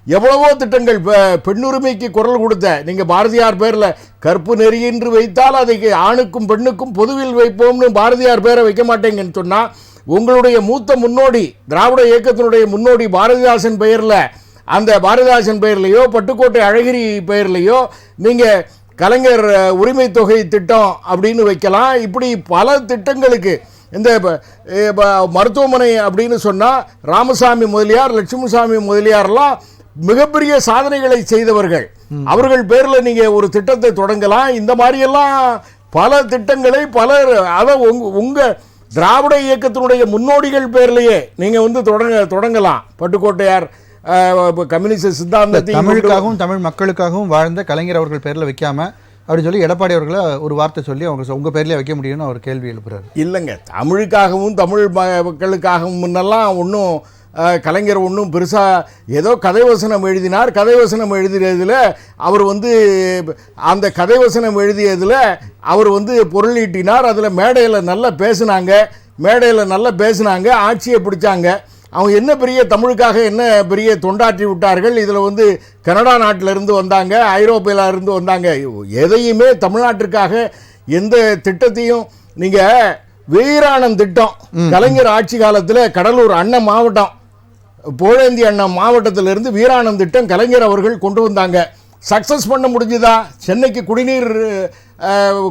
Speaker 4: எவ்வளவோ திட்டங்கள் பெண்ணுரிமைக்கு குரல் கொடுத்த நீங்கள் பாரதியார் பேரில் கற்பு நெறி என்று வைத்தால் அதை ஆணுக்கும் பெண்ணுக்கும் பொதுவில் வைப்போம்னு பாரதியார் பேரை வைக்க மாட்டேங்கன்னு சொன்னால் உங்களுடைய மூத்த முன்னோடி திராவிட இயக்கத்தினுடைய முன்னோடி பாரதிதாசன் பெயரில் அந்த பாரதிதாசன் பெயர்லையோ பட்டுக்கோட்டை அழகிரி பெயர்லையோ நீங்கள் கலைஞர் உரிமை தொகை திட்டம் அப்படின்னு வைக்கலாம். இப்படி பல திட்டங்களுக்கு இந்த மருத்துவமனை அப்படின்னு சொன்னால் ராமசாமி முதலியார் லட்சுமிசாமி முதலியார்லாம் மிகப்பெரிய சாதனைகளை செய்தவர்கள். அவர்கள் பேரில் நீங்கள் ஒரு திட்டத்தை தொடங்கலாம். இந்த மாதிரியெல்லாம் பல திட்டங்களை பலர் அதை உங்கள் திராவிட இயக்கத்தினுடைய முன்னோடிகள் பேர்லேயே நீங்கள் வந்து தொடங்கலாம். பட்டுக்கோட்டையார் கம்யூனிஸ்ட் சித்தாந்தத்தை
Speaker 1: தமிழுக்காகவும் தமிழ் மக்களுக்காகவும் வாழ்ந்த கலைஞர் அவர்கள் பேரில் வைக்காம அப்படின்னு சொல்லி எடப்பாடி அவர்களை ஒரு வார்த்தை சொல்லி அவங்க உங்கள் பேர்லேயே வைக்க முடியும்னு அவர் கேள்வி எழுப்புறாரு.
Speaker 4: இல்லைங்க, தமிழுக்காகவும் தமிழ் மக்களுக்காகவும் முன்னெல்லாம் ஒன்றும் கலைஞர் ஒன்றும் பெருசாக ஏதோ கதைவசனம் எழுதினார். கதைவசனம் எழுதியதில் அவர் வந்து அந்த கதைவசனம் எழுதியதில் அவர் வந்து பொருளீட்டினார். அதில் மேடையில் நல்லா பேசினாங்க, ஆட்சியை பிடிச்சாங்க. அவங்க என்ன பெரிய தமிழுக்காக என்ன பெரிய தொண்டாற்றி விட்டார்கள். இதில் வந்து கனடா நாட்டிலிருந்து வந்தாங்க, ஐரோப்பியிலிருந்து வந்தாங்க. எதையுமே தமிழ்நாட்டிற்காக எந்த திட்டத்தையும் நீங்கள் வீராணம் திட்டம் கலைஞர் ஆட்சி காலத்தில் கடலூர் அண்ணன் மாவட்டம் புகழேந்தி அண்ணன் மாவட்டத்திலிருந்து வீராணம் திட்டம் கலைஞர் அவர்கள் கொண்டு வந்தாங்க. சக்ஸஸ் பண்ண முடிஞ்சுதா? சென்னைக்கு குடிநீர்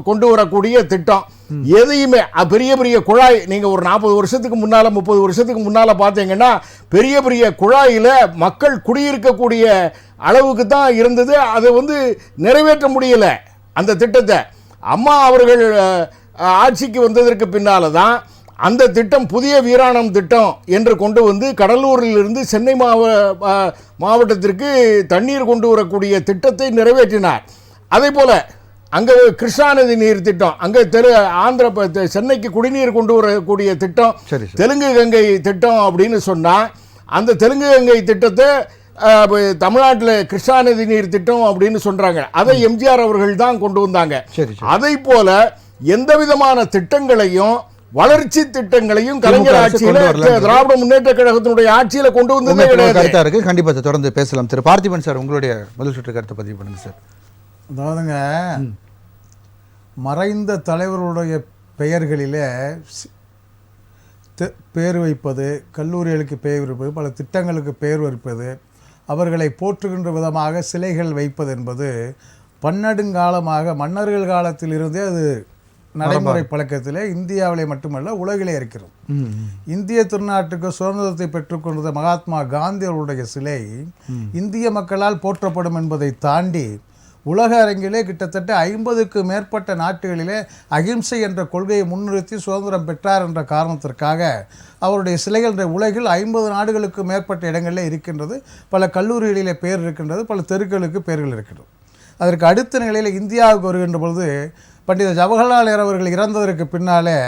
Speaker 4: கொண்டு வரக்கூடிய திட்டம் எதையுமே பெரிய பெரிய குழாய் நீங்கள் ஒரு 40 வருஷத்துக்கு முன்னால் 30 வருஷத்துக்கு முன்னால் பார்த்தீங்கன்னா பெரிய பெரிய குழாயில் மக்கள் குடியிருக்கக்கூடிய அளவுக்கு தான் இருந்தது. அதை வந்து நிறைவேற்ற முடியலை அந்த திட்டத்தை. அம்மா அவர்கள் ஆட்சிக்கு வந்ததற்கு பின்னால் தான் அந்த திட்டம் புதிய வீராணம் திட்டம் என்று கொண்டு வந்து கடலூரிலிருந்து சென்னை மாவட்டத்திற்கு தண்ணீர் கொண்டு வரக்கூடிய திட்டத்தை நிறைவேற்றினார். அதே போல் அங்கே கிருஷ்ணாநதி நீர் திட்டம், அங்கே சென்னைக்கு குடிநீர் கொண்டு வரக்கூடிய திட்டம் தெலுங்கு கங்கை திட்டம் அப்படின்னு சொன்னால் அந்த தெலுங்கு கங்கை திட்டத்தை தமிழ்நாட்டில் கிருஷ்ணாநதி நீர் திட்டம் அப்படின்னு சொல்கிறாங்க. அதை எம்ஜிஆர் அவர்கள் தான் கொண்டு வந்தாங்க. அதை போல எந்த விதமான திட்டங்களையும் வளர்ச்சி திட்டங்களையும் கலைஞர் ஆட்சியில் திராவிட முன்னேற்ற கழகத்தினுடைய ஆட்சியில் கொண்டு வந்ததே
Speaker 1: கருத்தா இருக்கு. கண்டிப்பாக தொடர்ந்து பேசலாம். திரு பார்த்திபன் சார், உங்களுடைய முதல் சுற்று கருத்தை பதிவு பண்ணுங்க சார்.
Speaker 5: அதாவதுங்க, மறைந்த தலைவர்களுடைய பெயர்களிலே பேர் வைப்பது, கல்லூரிகளுக்கு பெயர் வைப்பது, பல திட்டங்களுக்கு பெயர் வைப்பது, அவர்களை போற்றுகின்ற விதமாக சிலைகள் வைப்பது என்பது பன்னெடுங்காலமாக மன்னர்கள் காலத்தில் இருந்தே அது நடைமுறை பழக்கத்திலே இந்தியாவிலே மட்டுமல்ல உலகிலே இருக்கிறது. இந்திய திருநாட்டுக்கு சுதந்திரத்தை பெற்றுக்கொண்ட மகாத்மா காந்தி அவருடைய சிலை இந்திய மக்களால் போற்றப்படும் என்பதை தாண்டி உலக அரங்கிலே கிட்டத்தட்ட 50க்கு மேற்பட்ட நாட்டுகளிலே அகிம்சை என்ற கொள்கையை முன்னிறுத்தி சுதந்திரம் பெற்றார் என்ற காரணத்திற்காக அவருடைய சிலைகள் உலகில் 50 நாடுகளுக்கு மேற்பட்ட இடங்களில் இருக்கின்றது. பல கல்லூரிகளிலே பெயர் இருக்கின்றது, பல தெருக்களுக்கு பெயர்கள் இருக்கின்றது. அதற்கு அடுத்த நிலையில் இந்தியாவுக்கு வருகின்ற பொழுது பண்டித ஜவஹர்லால் நேரு அவர்கள் இறந்ததற்கு பின்னாலே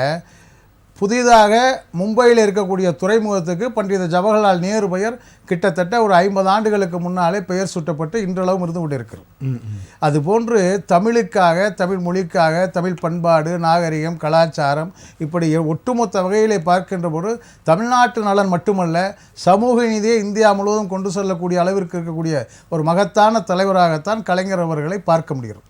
Speaker 5: புதிதாக மும்பையில் இருக்கக்கூடிய துறைமுகத்துக்கு பண்டித ஜவஹர்லால் நேரு பெயர் கிட்டத்தட்ட ஒரு 50 ஆண்டுகளுக்கு முன்னாலே பெயர் சூட்டப்பட்டு இன்றளவும் இருந்து கொண்டிருக்கிறது. அதுபோன்று தமிழுக்காக, தமிழ் மொழிக்காக, தமிழ் பண்பாடு, நாகரிகம், கலாச்சாரம் இப்படி ஒட்டுமொத்த வகையிலே பார்க்கின்ற போது தமிழ்நாட்டு நலன் மட்டுமல்ல சமூக நீதியை இந்தியா முழுவதும் கொண்டு செல்லக்கூடிய அளவிற்கு இருக்கக்கூடிய ஒரு மகத்தான தலைவராகத்தான் கலைஞர் அவர்களை பார்க்க முடிகிறது.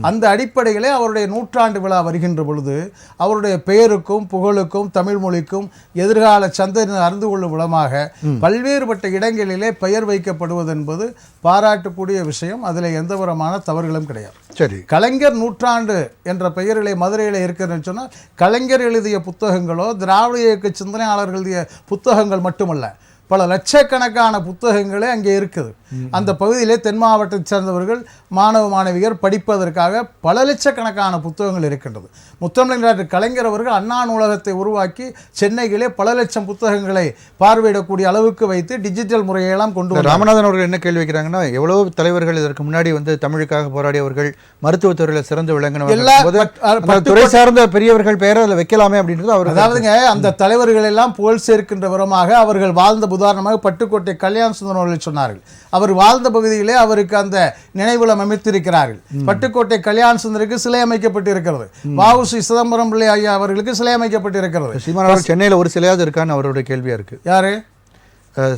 Speaker 5: அந்த அடிப்படையிலே அவருடைய 100ஆண்டு விழா வருகின்ற பொழுது அவருடைய பெயருக்கும் புகழுக்கும் தமிழ் மொழிக்கும் எதிர்கால சந்ததியினர் அறிந்து கொள்ளும் விதமாக பல்வேறுபட்ட இடங்களிலே பெயர் வைக்கப்படுவது என்பது பாராட்டக்கூடிய விஷயம். அதில் எந்த விதமான தவறுகளும் கிடையாது.
Speaker 1: சரி,
Speaker 5: கலைஞர் 100ஆண்டு என்ற பெயரிலே மதுரையில் இருக்கிறதுன்னு சொன்னால் கலைஞர் எழுதிய புத்தகங்களோ திராவிட இயக்க சிந்தனையாளர்கள் எழுதிய புத்தகங்கள் மட்டுமல்ல, பல லட்சக்கணக்கான புத்தகங்களே அங்கே இருக்குது. அந்த பகுதியிலே தென் மாவட்டத்தை சேர்ந்தவர்கள் மாணவ மாணவியர் படிப்பதற்காக பல லட்சக்கணக்கான புத்தகங்கள் இருக்கின்றது. முத்தமிழ் கலைஞர் அவர்கள் அண்ணா நூலகத்தை உருவாக்கி சென்னையிலே பல லட்சம் புத்தகங்களை பார்வையிடக்கூடிய அளவுக்கு வைத்து டிஜிட்டல் முறையெல்லாம் கொண்டு வந்தார்.
Speaker 1: ராமநாதன் அவர்கள் என்ன கேள்வி வைக்கிறாங்கன்னா, எவ்வளவு தலைவர்கள் இதற்கு முன்னாடி வந்து தமிழுக்காக போராடியவர்கள், மருத்துவத்துறையில் சிறந்து விளங்கினவர்கள், துறை சார்ந்த பெரியவர்கள் பெயரை அதில் வைக்கலாமே அப்படின்றது அவர்.
Speaker 5: அதாவதுங்க, அந்த தலைவர்கள் எல்லாம் புகழ் சேர்க்கின்ற விதமாக அவர்கள் வாழ்ந்த உதாரணமாக பட்டுக்கோட்டை கல்யாண சுந்தரம் அவர்கள் சொன்னார்கள். அவர் வாழ்ந்த பகுதியிலே அவருக்கு அந்த நினைவுலம் அமைத்திருக்கிறார்கள். பட்டுக்கோட்டை கல்யாண சுந்தருக்கு சிலை அமைக்கப்பட்டு இருக்கிறது. வ.உ.சி. சிதம்பரம் பிள்ளை ஐயா அவர்களுக்கு சிலை அமைக்கப்பட்டு இருக்கிறது.
Speaker 1: சீமான் சென்னையில் ஒரு சிலையாவது இருக்கான்னு அவருடைய கேள்வியா இருக்கு.
Speaker 5: யாரு?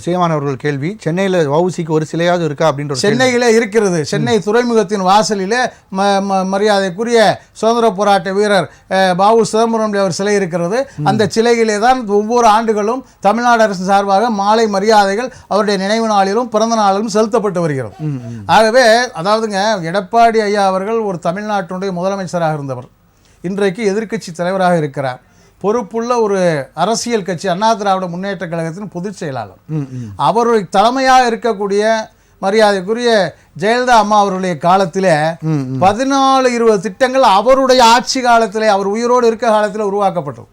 Speaker 1: சீமான் அவர்கள் கேள்வி, சென்னையில் வ.உ.சிக்கு ஒரு சிலையாவது இருக்கா அப்படின்ற.
Speaker 5: சென்னையிலே இருக்கிறது. சென்னை துறைமுகத்தின் வாசலிலே மரியாதைக்குரிய சுதந்திர போராட்ட வீரர் வ.உ. சிதம்பரம் அவர் சிலை இருக்கிறது. அந்த சிலையிலே தான் ஒவ்வொரு ஆண்டுகளும் தமிழ்நாடு அரசு சார்பாக மாலை மரியாதைகள் அவருடைய நினைவு நாளிலும் பிறந்த நாளிலும் செலுத்தப்பட்டு வருகிறது. ஆகவே அதாவதுங்க, எடப்பாடி ஐயா அவர்கள் ஒரு தமிழ்நாட்டினுடைய முதலமைச்சராக இருந்தவர். இன்றைக்கு எதிர்க்கட்சி தலைவராக இருக்கிறார். பொறுப்புள்ள ஒரு அரசியல் கட்சி அண்ணா திராவிட முன்னேற்ற கழகத்தின் பொதுச் செயலாளர். அவருடைய தலைமையாக இருக்கக்கூடிய மரியாதைக்குரிய ஜெயலலிதா அம்மா அவருடைய காலத்தில் 14-20 திட்டங்கள் அவருடைய ஆட்சி காலத்திலே, அவர் உயிரோடு இருக்க காலத்தில் உருவாக்கப்பட்டது.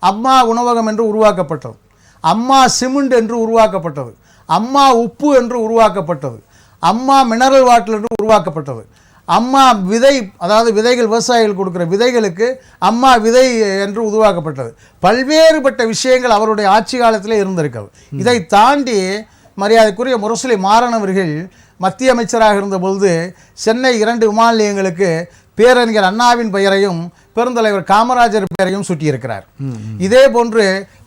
Speaker 5: அம்மா உணவகம் என்று உருவாக்கப்பட்டது, அம்மா சிமெண்ட் என்று உருவாக்கப்பட்டது, அம்மா உப்பு என்று உருவாக்கப்பட்டது, அம்மா மினரல் வாட்டர் என்று உருவாக்கப்பட்டது, அம்மா விதை, அதாவது விதைகள் விவசாயிகள் கொடுக்குற விதைகளுக்கு அம்மா விதை என்று உருவாக்கப்பட்டது. பல்வேறுபட்ட விஷயங்கள் அவருடைய ஆட்சி காலத்திலே இருந்திருக்கிறது. இதை தாண்டி மரியாதைக்குரிய முரசொலி மாறன் அவர்கள் மத்திய அமைச்சராக இருந்த பொழுது சென்னை 2 விமான நிலையங்களுக்கு பேரறிஞர் அண்ணாவின் பெயரையும் பெருந்தலைவர் காமராஜர் பெயரையும் சூட்டியிருக்கிறார். இதே போன்று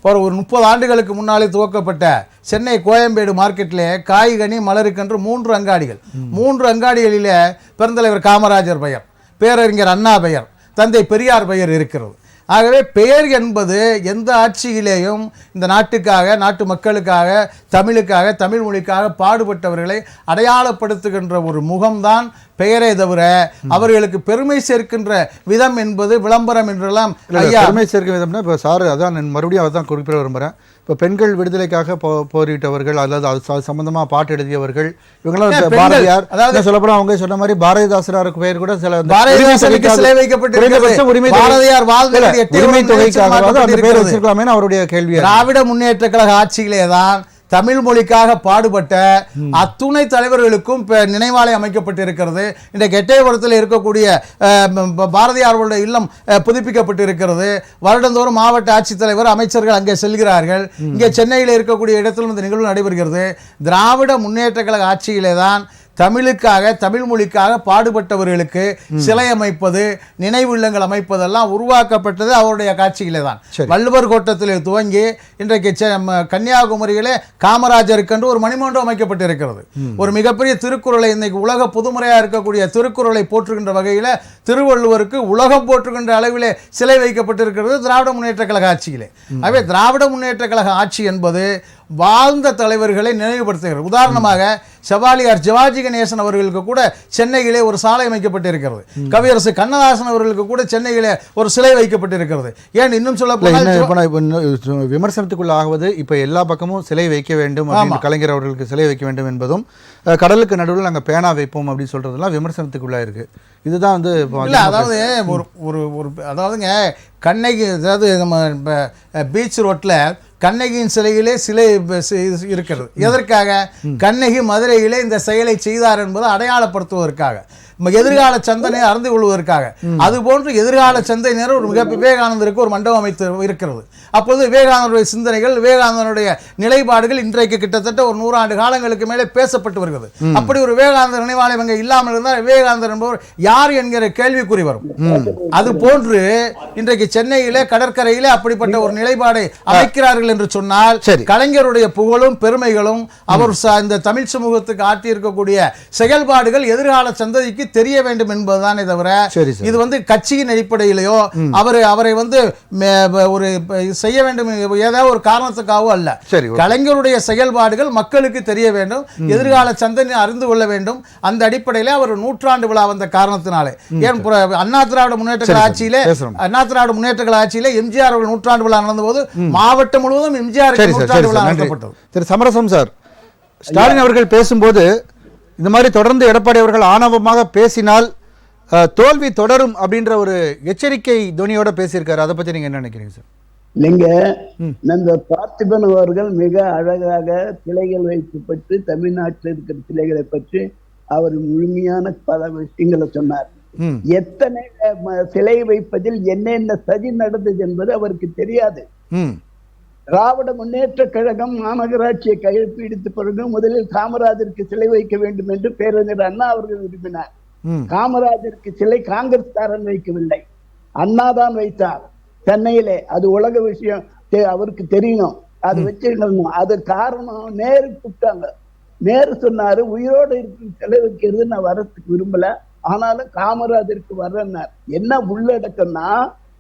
Speaker 5: ஒரு 30 ஆண்டுகளுக்கு முன்னாலே துவக்கப்பட்ட சென்னை கோயம்பேடு மார்க்கெட்டிலே காய்கனி மலருக்கென்று 3 அங்காடிகள், 3 அங்காடிகளிலே பெருந்தலைவர் காமராஜர் பெயர், பேரறிஞர் அண்ணா பெயர், தந்தை பெரியார் பெயர் இருக்கிறது. ஆகவே பெயர் என்பது எந்த ஆட்சியிலேயும் இந்த நாட்டுக்காக, நாட்டு மக்களுக்காக, தமிழுக்காக, தமிழ் மொழிக்காக பாடுபட்டவர்களை அடையாளப்படுத்துகின்ற ஒரு முகம்தான் பெயரே தவிர அவர்களுக்கு பெருமை சேர்க்கின்ற விதம் என்பது விளம்பரம் என்றெல்லாம்.
Speaker 1: பெருமை சேர்க்கிற விதம்னா இப்போ சார் அதான் மறுபடியும் அதான் குறிப்பிட விரும்புகிறேன். இப்போ பெண்கள் விடுதலைக்காக போரிட்டவர்கள் அல்லது அது சம்பந்தமாக பாட்டு எழுதியவர்கள் இவங்களாம் பாரதியார், அதாவது சொல்லப்போனால் அவங்க சொன்ன மாதிரி பாரதிதாசனாருக்கு பெயர் கூட சில உரிமை தொகைக்காக அந்த பெயர் வச்சிருக்கலாமே அவருடைய கேள்வி.
Speaker 5: திராவிட முன்னேற்ற கழக ஆட்சியிலே தான் தமிழ் மொழிக்காக பாடுபட்ட அத்துணை தலைவர்களுக்கும் நினைவாலயம் அமைக்கப்பட்டிருக்கிறது. இன்றைக்கு எட்டயபுரத்தில் இருக்கக்கூடிய பாரதியார்களுடைய இல்லம் புதுப்பிக்கப்பட்டு இருக்கிறது. வருடந்தோறும் மாவட்ட ஆட்சித்தலைவர், அமைச்சர்கள் அங்கே செல்கிறார்கள். இங்கே சென்னையில் இருக்கக்கூடிய இடத்திலும் இந்த நிகழ்வு நடைபெறுகிறது. திராவிட முன்னேற்ற கழக ஆட்சியிலே தான் தமிழுக்காக, தமிழ் மொழிக்காக பாடுபட்டவர்களுக்கு சிலை அமைப்பது, நினைவு இல்லங்கள் அமைப்பதெல்லாம் உருவாக்கப்பட்டது அவருடைய காட்சியிலே தான். வள்ளுவர் கோட்டத்திலே துவங்கி இன்றைக்கு கன்னியாகுமரியிலே காமராஜருக்கென்று ஒரு மணிமண்டபம் அமைக்கப்பட்டிருக்கிறது. ஒரு மிகப்பெரிய திருக்குறளை, இன்னைக்கு உலக பொதுமுறையாக இருக்கக்கூடிய திருக்குறளை போற்றுகின்ற வகையில் திருவள்ளுவருக்கு உலகம் போற்றுகின்ற அளவிலே சிலை வைக்கப்பட்டிருக்கிறது திராவிட முன்னேற்ற கழக ஆட்சியிலே. ஆகவே திராவிட முன்னேற்ற கழக ஆட்சி என்பது வாழ்ந்த தலைவர்களை நினைவுபடுத்துகிறது. உதாரணமாக செவாலியார் சிவாஜி கணேசன் அவர்களுக்கு கூட சென்னையிலே ஒரு சாலை அமைக்கப்பட்டிருக்கிறது. கவியரசு கண்ணதாசன் அவர்களுக்கு கூட சென்னையிலே ஒரு சிலை வைக்கப்பட்டிருக்கிறது. ஏன் இன்னும் சொல்ல போனால்
Speaker 1: விமர்சனத்துக்குள்ள ஆகுவது இப்போ எல்லா பக்கமும் சிலை வைக்க வேண்டும், கலைஞர் அவர்களுக்கு சிலை வைக்க வேண்டும் என்பதும், கடலுக்கு நடுவில் நாங்கள் பேனா வைப்போம் அப்படின்னு சொல்றதெல்லாம் விமர்சனத்துக்குள்ளா இருக்கு. இதுதான் வந்து
Speaker 5: அதாவது அதாவதுங்க கண்ணகி, அதாவது நம்ம பீச் ரோட்டில் கண்ணகியின் சிலையிலே சிலை இருக்கிறது. எதற்காக? கண்ணகி மதுரையிலே இந்த செயலை செய்தார் என்பதை அடையாளப்படுத்துவதற்காக, எதிர்கால சந்தனை அறிந்து கொள்வதற்காக. அதுபோன்று எதிர்கால சந்தனையினர் ஒரு மிக விவேகானந்தருக்கு ஒரு மண்டபம் அமைத்து இருக்கிறது. அப்போது விவேகானந்தருடைய சிந்தனைகள், விவேகானந்தனுடைய நிலைப்பாடுகள் இன்றைக்கு கிட்டத்தட்ட ஒரு 100 ஆண்டு காலங்களுக்கு மேலே பேசப்பட்டு வருகிறது. அப்படி ஒரு விவேகானந்தர் நினைவாலயம் அங்கே இல்லாமல் இருந்தால் விவேகானந்தர் என்பவர் யார் என்கிற கேள்விக்குறி வரும். அது போன்று இன்றைக்கு சென்னையிலே கடற்கரையிலே அப்படிப்பட்ட ஒரு நிலைப்பாடை அமைக்கிறார்கள் என்று சொன்னால் கலைஞருடைய புகழும் பெருமைகளும் அவர் இந்த தமிழ் சமூகத்துக்கு ஆற்றியிருக்கக்கூடிய செயல்பாடுகள் எதிர்கால சந்ததிக்கு தெரிய வேண்டும் என்பதுதானே தவிர இது வந்து கட்சியின் அடிப்படையிலேயோ அவரை வந்து ஒரு செய்ய வேண்டும் ஏதாவது ஒரு காரணத்துக்காகவோ அல்ல. கலைஞருடைய செயல்பாடுகள் மக்களுக்கு தெரிய வேண்டும், எதிர்கால சந்ததி அறிந்து கொள்ள வேண்டும். அந்த அடிப்படையில் அவர் 100ஆண்டு விழா வந்த காரணத்தினாலே, ஏன் அண்ணா திராவிட முன்னேற்ற கழக ஆட்சியிலே எம்ஜிஆர் அவர்கள் 100ஆண்டு விழா நடந்த போது மாவட்டம் முழுவதும் எம்ஜிஆர் 100ஆண்டு விழா நடத்தப்பட்டது.
Speaker 1: திரு சமரசம் சார், ஸ்டாலின் அவர்கள் பேசும்போது இந்த மாதிரி தொடர்ந்து எடப்பாடி அவர்கள் ஆணவமாக பேசினால் தோல்வி தொடரும் அப்படின்ற ஒரு எச்சரிக்கை துணியோட பேசியிருக்காரு. அதை பத்தி நீங்க என்ன நினைக்கிறீங்க சார்?
Speaker 3: நீங்க நம்ம பார்த்திபன் அவர்கள் மிக அழகாக சிலைகள் வைக்கப்பட்டு தமிழ்நாட்டில் இருக்கிற சிலைகளை பற்றி அவர் முழுமையான பல விஷயங்களை சொன்னார். எத்தனை சிலை வைப்பதில் என்னென்ன சதி நடந்தது என்பது அவருக்கு தெரியாது. திராவிட முன்னேற்ற கழகம் மாநகராட்சியை கையெழுத்து பிறகு முதலில் காமராஜருக்கு சிலை வைக்க வேண்டும் என்று பேரறிஞர் அண்ணா அவர்கள் விரும்பினார். காமராஜருக்கு சிலை காங்கிரஸ்காரன் வைக்கவில்லை, அண்ணாதான் வைத்தார் சென்னையிலே. அது உலக விஷயம், அவருக்கு தெரியணும், அது வச்சுக்கணும். அது காரணம் நேரு கூப்பிட்டாங்க. நேரு சொன்னாரு, உயிரோடு இருக்கிற சிலை வைக்கிறது நான் வரத்துக்கு விரும்பல, ஆனாலும் காமராஜருக்கு வர்றேன்னார். என்ன உள்ளடக்கம்னா,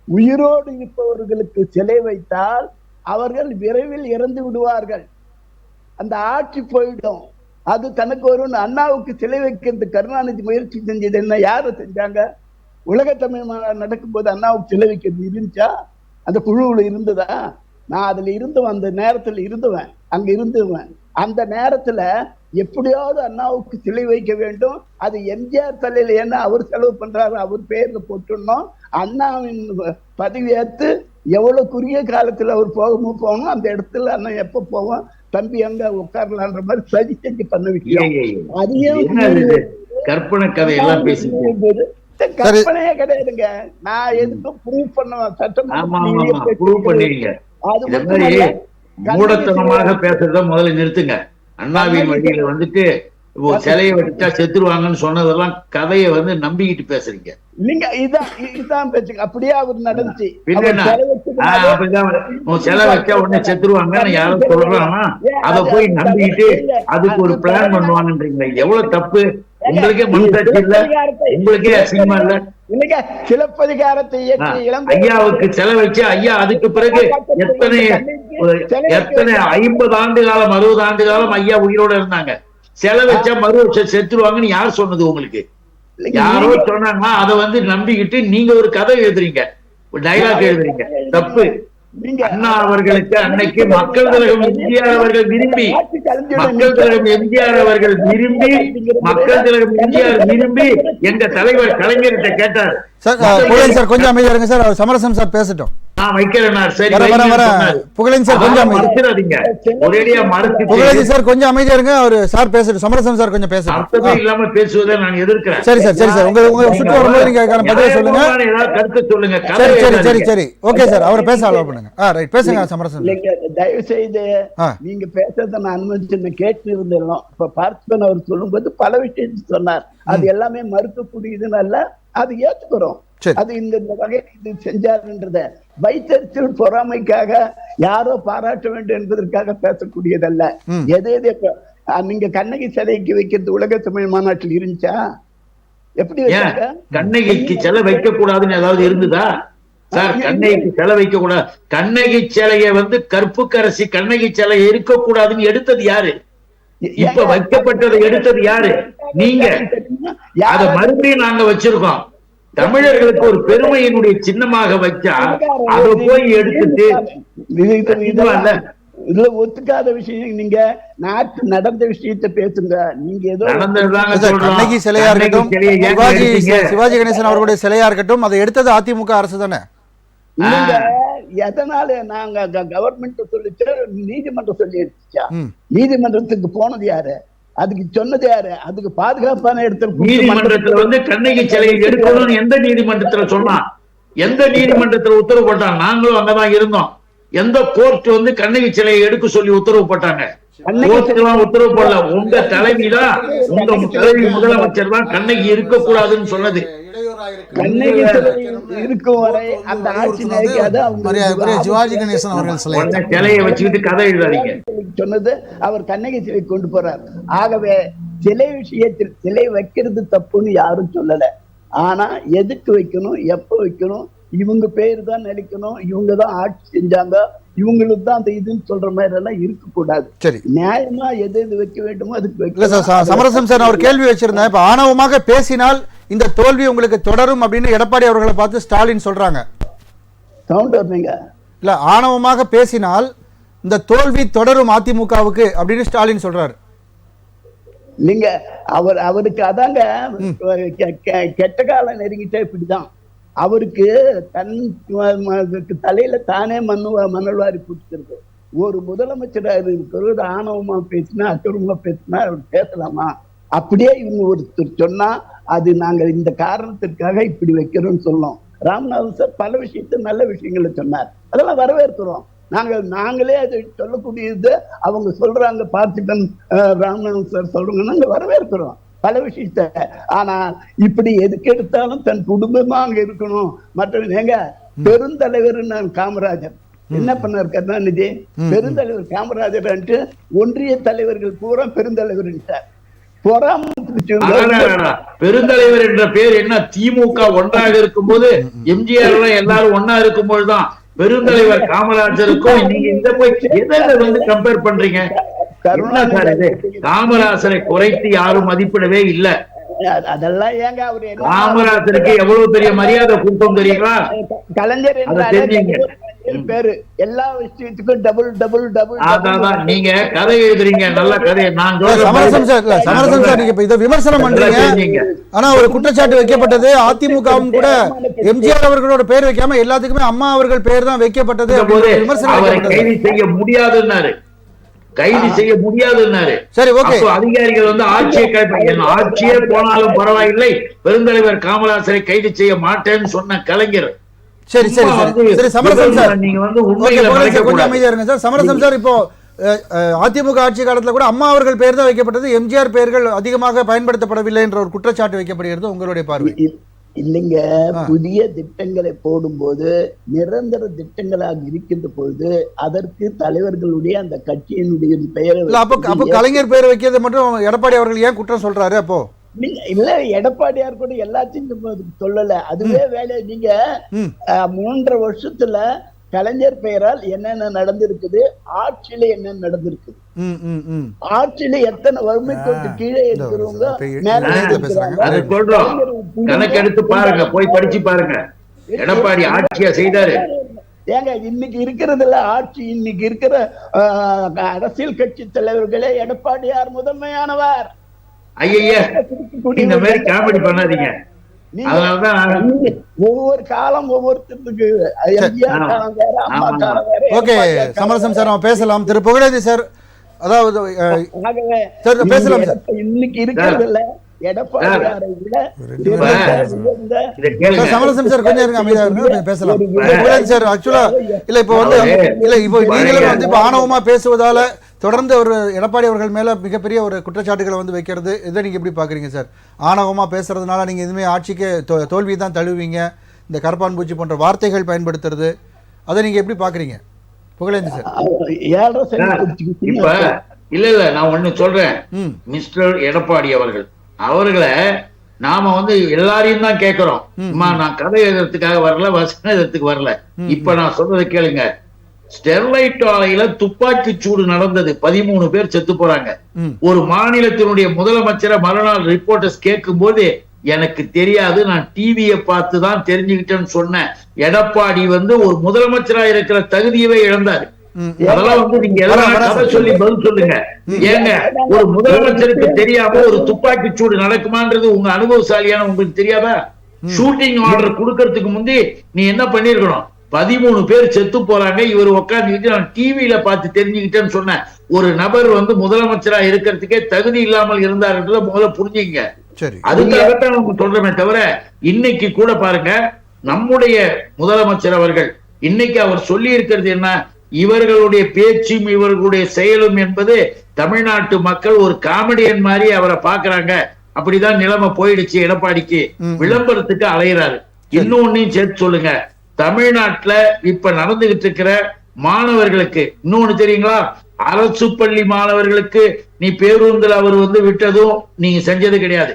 Speaker 3: உயிரோடு இருப்பவர்களுக்கு சிலை வைத்தால் அவர்கள் விரைவில் இறந்து விடுவார்கள், அந்த ஆட்சி போயிடும், அது தனக்கு வரும். அண்ணாவுக்கு சிலை வைக்கிறது கருணாநிதி முயற்சி செஞ்சது என்ன? யாரு செஞ்சாங்க? உலக தமிழ் மாநாடு நடக்கும் போது அண்ணாவுக்கு சிலை வைக்கிறது இருந்துச்சா? அந்த குழுவுல இருந்ததா? நான் அதுல இருந்தவன், அந்த நேரத்துல இருந்துவேன், அங்க இருந்துவேன். அந்த நேரத்துல எப்படியாவது அண்ணாவுக்கு சிலை வைக்க வேண்டும், அது எம்ஜிஆர் தலையில, ஏன்னா அவர் செலவு பண்றாரு, அவர் பேர்ல போட்டுடணும். அண்ணாவின் பதவியேற்று எவ்வளவு குறுகிய காலத்துல அவர் போகணும், அந்த இடத்துல அண்ணன் எப்ப போவோம், தம்பி அங்க உட்காரலான்ற மாதிரி சதி செஞ்சு பண்ண வைக்கிறோம். அதையும்
Speaker 2: கற்பனை கதையெல்லாம் பேசும்போது
Speaker 3: கற்பனையே கிடையாதுங்க. நான் எதுக்கும் ப்ரூவ் பண்ணுவேன், சட்டம்
Speaker 2: மூடத்தனமாக பேசுறத முதல்ல நிறுத்துங்க. அண்ணாவின் வழியில வந்துட்டு சிலையை வச்சா செத்துருவாங்கன்னு சொன்னதெல்லாம் கதையை நம்பிக்கிட்டு பேசுறீங்க.
Speaker 3: இல்லைங்க, இதுதான் பேசுங்க. அப்படியே அவர் நடந்துச்சு.
Speaker 2: சிலை வச்சா உடனே செத்துருவாங்கன்னு யாரும் சொல்றாங்கன்னா அதை போய் நம்பிக்கிட்டு அதுக்கு ஒரு பிளான் பண்ணுவாங்கன்றீங்க. எவ்வளவு தப்பு! உங்களுக்கே மனசாட்சி இல்ல, உங்களுக்கே அசிங்கமா இல்ல.
Speaker 3: சிலப்பதிகாரத்தை
Speaker 2: ஐயாவுக்கு சிலை வச்சு ஐயா அதுக்கு பிறகு எத்தனை 50 ஆண்டு காலம் 60 ஆண்டு காலம் ஐயா உயிரோட இருந்தாங்க. சிலை வச்சா மறு வருஷம் செத்துருவாங்கன்னு யார் சொன்னது உங்களுக்கு? யாரோ சொன்னாங்கன்னா அதை நம்பிக்கிட்டு நீங்க ஒரு கதை எழுதுறீங்க, ஒரு டைலாக் எழுதுறீங்க. தப்பு. அண்ணா அவர்களுக்கு அன்னைக்கு மக்கள் திலகம் எம்ஜிஆர் அவர்கள் விரும்பி எங்க தலைவர் கலைஞர்கிட்ட கேட்டார்.
Speaker 1: சார் கொஞ்சம் அமைதியா இருங்க சார், அவர் சமரசம் சார் பேசட்டும்.
Speaker 2: நான் வைக்கிறேன் சார்,
Speaker 1: புகழேந்தி சார் கொஞ்சம்
Speaker 2: மறுத்துறாதீங்க, ஒரேடியா மறுத்து.
Speaker 1: புகழேந்தி சார் கொஞ்சம் அமைதியா இருங்க, அவர் சார் பேசட்டும், சமரசம் சார் கொஞ்சம் பேசட்டும்.
Speaker 2: அர்த்தமே இல்லாம பேசுவதை நான் எதிர்க்கிறேன்.
Speaker 1: சரி சார், சரி சார், உங்க சுற்று வரும்போது நீங்க பதில சொல்லுங்க.
Speaker 2: ஏதாவது கருத்து சொல்லுங்க.
Speaker 1: சரி சரி சரி சரி, ஓகே சார், அவரை பேச அலோவ் பண்ணுங்க. ரைட், பேசுங்க சமரசம்.
Speaker 3: தயவு செய்து நீங்க பேசுறத நான் அனுமதிச்சு கேட்டு இருந்தோம். இப்ப பார்த்திபன் அவர் சொல்லும்போது பல விஷயத்தை சொன்னார், அது எல்லாமே மறுக்கக்கூடியதுன்னு அல்ல, அது ஏத்துக்கிறோம். அது இந்த வகையில் இது செஞ்சாருன்றத வைத்தறிச்சல் பொறாமைக்காக யாரோ பாராட்ட வேண்டும் என்பதற்காக பேசக்கூடியதல்ல. எது நீங்க கண்ணகி சிலைக்கு வைக்கிறது உலக தமிழ் மாநாட்டில் இருந்துச்சா? எப்படி வச்சாங்க?
Speaker 2: கண்ணகிக்கு சிலை வைக்க கூடாதுன்னு ஏதாவது இருந்ததா சார்? கண்ணகிக்கு சிலை வைக்க கூடாது, கண்ணகி சிலையை கற்புக்கரசி கண்ணகி சிலை இருக்கக்கூடாதுன்னு எடுத்தது யாரு? இப்ப வைக்கப்பட்டதை எடுத்தது யாரு? நீங்க. அதை மறுபடியும் நாங்க வச்சிருக்கோம். தமிழர்களுக்கு ஒரு பெருமையினுடைய சின்னமாக வச்சா அதை போய் எடுத்துட்டு
Speaker 3: இதுல ஒத்துக்காத விஷயம். நீங்க நாட்டு நடந்த விஷயத்தை பேசுங்க. நீங்க ஏதோ
Speaker 1: கண்ணகி சிலையா இருக்கட்டும், சிவாஜி கணேசன் அவர்களுடைய சிலையா இருக்கட்டும், அதை எடுத்தது அதிமுக அரசு தானே.
Speaker 3: எதனால நாங்க கவர்மெண்ட் சொல்லிச்சு, நீதிமன்றம் சொல்லி எடுத்துச்சா? நீதிமன்றத்துக்கு போனது யாரு? அதுக்கு சொன்னது யாரு? அதுக்கு பாதுகாப்பான இடத்துல
Speaker 2: நீதிமன்றத்துல கண்ணகி சிலையை எடுக்கணும்னு எந்த நீதிமன்றத்துல சொன்னா? எந்த நீதிமன்றத்துல உத்தரவு போட்டாங்க? நாங்களும் அங்கதான் இருந்தோம். எந்த கோர்ட் கண்ணகி சிலையை எடுக்க சொல்லி உத்தரவு போட்டாங்க? உத்தரவு போடல. உங்க தலைவிதான், உங்க தலைவி முதலமைச்சர் தான் கண்ணகி இருக்கக்கூடாதுன்னு சொன்னது.
Speaker 3: கண்ணகி இருக்கும் வரை அந்த ஆட்சி
Speaker 5: சிவாஜி கணேசன் அவர்கள்
Speaker 2: சிலையை வச்சுக்கிட்டு கதை எழுதாதீங்க
Speaker 3: சொன்னது. அவர் கண்ணகி சிலை கொண்டு போறார். ஆகவே சிலை விஷயத்தில் சிலை வைக்கிறது தப்புன்னு யாரும் சொல்லல. ஆனா எதுக்கு வைக்கணும், எப்ப வைக்கணும், இவங்க பேரு தான் நினைக்கணும், இவங்கதான் ஆட்சி செஞ்சாங்க, இவங்களுக்கு தான் அந்த இதுன்னு சொல்ற மாதிரி எல்லாம் இருக்கக்கூடாது.
Speaker 1: சரி,
Speaker 3: நியாயமா எது எது வைக்க வேண்டுமோ அதுக்கு
Speaker 1: இல்ல சார். சமரசம் சார், அவர் கேள்வி வச்சிருந்தேன். இப்ப ஆணவமாக பேசினால் இந்த தோல்வி உங்களுக்கு தொடரும் அப்படின்னு எடப்பாடி அவர்களை பார்த்து ஸ்டாலின் சொல்றாங்க.
Speaker 3: சவுண்ட் வருவீங்க
Speaker 1: இல்ல, ஆணவமாக பேசினால் இந்த தோல்வி தொடரும் அதிமுகவுக்கு அப்படின்னு ஸ்டாலின் சொல்றாரு.
Speaker 3: நீங்க அவருக்கு அதாங்க கெட்ட காலம் நெருங்கிட்டே இப்படிதான். அவருக்கு தன் தலையில தானே மணல் வாரி பூச்சிக்கிறது. ஒரு முதலமைச்சராக இருக்கிறவர் ஆணவமா பேசினா அக்கறமா பேசினா அவர் பேசலாமா? அப்படியே இவங்க ஒருத்தர் சொன்னா அது நாங்க இந்த காரணத்திற்காக இப்படி வைக்கிறோம்னு சொல்லணும். ராமநாதன் சார் பல விஷயத்த நல்ல விஷயங்களை சொன்னார், அதெல்லாம் வரவேற்கிறோம். நாங்களே அதை சொல்லக்கூடியது அவங்க சொல்றாங்க, பார்த்திபன் ராமநாதன் சார் சொல்றாங்க, நாங்க வரவேற்கிறோம் பல விஷயத்த. ஆனா இப்படி எதுக்கு எடுத்தாலும் தன் குடும்பமா அங்க இருக்கணும். மற்ற ஏங்க பெருந்தலைவர் காமராஜர் என்ன பண்ணார்? கருணாநிதி பெருந்தலைவர் காமராஜர் ஒன்றிய தலைவர்கள் பூரா பெருந்தலைவர்
Speaker 2: பெருந்தலைவர் என்ற பேர் என்ன? திமுக ஒன்றாக இருக்கும் போது எம்ஜிஆர் எல்லாரும் ஒன்னா இருக்கும் போதுதான் பெருந்தலைவர் காமராஜருக்கும் நீங்க இந்த போய் எதை வந்து கம்பேர் பண்றீங்க? காமராஜரை குறைத்து யாரும் மதிப்பிடவே இல்லை.
Speaker 3: அதெல்லாம் ஏங்க அவரு
Speaker 2: காமராஜருக்கு எவ்வளவு பெரிய மரியாதை கொடுத்தோம் தெரியுங்களா?
Speaker 3: கலைஞர் பேரு எல்லா விஷயத்துக்கும் டபுள் டபுள் டபுள்.
Speaker 2: அதான் நீங்க கதை எழுதுறீங்க, நல்ல கதை. நான்
Speaker 1: சமரசம் சார் நீங்க இதை விமர்சனம் பண்றீங்க. ஆனா ஒரு குற்றச்சாட்டு வைக்கப்பட்டது, அதிமுகவும் கூட எம்ஜிஆர் அவர்களோட பேர் வைக்காம எல்லாத்துக்குமே அம்மா அவர்கள் பேர் தான் வைக்கப்பட்டது.
Speaker 2: அவரை கைது செய்ய முடியாதுன்னாரு, கைது செய்ய முடியாதுன்னாரு.
Speaker 1: சரி, ஓகே.
Speaker 2: அதிகாரிகள் வந்து ஆட்சியே போனாலும் பரவாயில்லை, பெருந்தலைவர் காமராஜரை கைது செய்ய மாட்டேன்னு சொன்ன கலைஞர்.
Speaker 1: சரி சரி சரி சமரசம் சார்,
Speaker 2: நீங்க வந்து
Speaker 1: கொஞ்சம் அமைதியா இருங்க சார். சமரசம் சார், இப்போ அதிமுக ஆட்சி காலத்துல கூட அம்மா அவர்கள் பெயர் தான் வைக்கப்பட்டது, எம்ஜிஆர் பெயர்கள் அதிகமாக பயன்படுத்தப்படவில்லை என்ற ஒரு குற்றச்சாட்டு வைக்கப்படுகிறது. உங்களுடைய பார்வை?
Speaker 3: இல்லைங்க, புதிய திட்டங்களை போடும்போது நிரந்தர திட்டங்களாக இருக்கின்ற பொழுது அதற்கு தலைவர்களுடைய அந்த கட்சியினுடைய பெயரை
Speaker 1: அப்ப கலைஞர் பெயர் வைக்கிறது மட்டும் எடப்பாடி அவர்கள் ஏன் குற்றம் சொல்றாரு? அப்போ
Speaker 3: இல்ல, எடப்பாடியார் கூட எல்லாத்தையும் சொல்லல, அதுவே வேலை. நீங்க 3.5 வருஷத்துல கலைஞர் பெயரால் என்னென்ன நடந்திருக்குது, ஆட்சியில என்ன நடந்திருக்குது, ஆட்சியில எத்தனை வறுமை கோட்டு கீழே இருக்கிறவங்க
Speaker 2: கணக்கெடுத்து பாருங்க, போய் படிச்சு பாருங்க. எடப்பாடி ஆட்சியா செய்தாரு.
Speaker 3: ஏங்க இன்னைக்கு இருக்கிறதுல ஆட்சி, இன்னைக்கு இருக்கிற அரசியல் கட்சி தலைவர்களே எடப்பாடியார் முதன்மையானவர்.
Speaker 2: ஐயா, இந்த மாதிரி காமெடி பண்ணாதீங்க.
Speaker 3: ஒவ்வொரு காலம் ஒவ்வொருத்தருக்கு.
Speaker 1: ஓகே சமரசம் சார், நம்ம பேசலாம். திரு புகழேந்தி சார், அதாவது பேசலாம் சார்.
Speaker 3: இன்னைக்கு இருக்கிறதுல எடப்பாடியாரை விட
Speaker 1: சமரசம் சார் கொஞ்சம் இருங்க, அமைதியா இருங்க, பேசலாம். புகழேந்தி சார், ஆக்சுவலா இல்ல இப்போ வந்து இல்ல இப்போ நீங்களும் வந்து இப்போ ஆணவமா பேசுவதால தொடர்ந்து ஒரு எடப்பாடி அவர்கள் மேல மிகப்பெரிய ஒரு குற்றச்சாட்டுகளை வந்து வைக்கிறது, இதை நீங்க எப்படி பாக்குறீங்க சார்? ஆணவமா பேசுறதுனால நீங்க எதுவுமே ஆட்சிக்கு தோல்வி தான் தழுவீங்க, இந்த கரப்பான் பூச்சி போன்ற வார்த்தைகள் பயன்படுத்துறது, அதை நீங்க எப்படி பாக்குறீங்க புகழேந்தி சார்?
Speaker 2: இப்ப இல்ல நான் ஒண்ணு சொல்றேன், மிஸ்டர் எடப்பாடி அவர்களை நாம வந்து எல்லாரையும் தான் கேட்கிறோம். நான் கதை எழுதுறதுக்காக வரல, வசனம் எழுதுறதுக்கு வரல. இப்ப நான் சொல்றதை கேளுங்க. ஸ்டெர்லைட் ஆலையில துப்பாக்கி சூடு நடந்தது, 13 பேர் செத்து போறாங்க. ஒரு மாநிலத்தினுடைய முதலமைச்சரை மறுநாள் ரிப்போர்ட்டர்ஸ் கேட்கும் போது எனக்கு தெரியாது, நான் டிவியை பார்த்து தான் தெரிஞ்சுக்கிட்டேன்னு சொன்ன எடப்பாடி வந்து ஒரு முதலமைச்சரா இருக்கிற தகுதியவே இழந்தாரு. அதெல்லாம் வந்து நீங்க எல்லாம் கதை சொல்லி பதில் சொல்லுங்க. ஏங்க ஒரு முதலமைச்சருக்கு தெரியாம ஒரு துப்பாக்கி சூடு நடக்குமான்றது உங்க அனுபவசாலியான உங்களுக்கு தெரியாதா? ஷூட்டிங் ஆர்டர் கொடுக்கறதுக்கு முந்தி நீ என்ன பண்ணிருக்கணும்? 13 பேர் செத்து போறாங்க, இவர் உட்காந்துக்கிட்டு நான் டிவியில பார்த்து தெரிஞ்சுக்கிட்டேன்னு சொன்ன ஒரு நபர் வந்து முதலமைச்சரா இருக்கிறதுக்கே தகுதி இல்லாமல் இருந்தாருன்றத முதல்ல புரிஞ்சுங்க. அதுக்காகத்தான் நம்ம சொல்றோமே தவிர, இன்னைக்கு கூட பாருங்க நம்முடைய முதலமைச்சர் அவர்கள் இன்னைக்கு அவர் சொல்லி இருக்கிறது என்ன? இவர்களுடைய பேச்சும் இவர்களுடைய செயலும் என்பது தமிழ்நாட்டு மக்கள் ஒரு காமெடியன் மாதிரி அவரை பாக்குறாங்க. அப்படிதான் நிலைமை போயிடுச்சு. எடப்பாடிக்கு விளம்பரத்துக்கு அலையிறாரு. இன்னொன்னையும் சேர்த்து சொல்லுங்க, தமிழ்நாட்டுல இப்ப நடந்துகிட்டு இருக்கிற மாணவர்களுக்கு இன்னொன்னு தெரியுங்களா? அரசு பள்ளி மாணவர்களுக்கு நீ பேருந்துல அவர் வந்து விட்டதும் நீங்க செஞ்சது கிடையாது.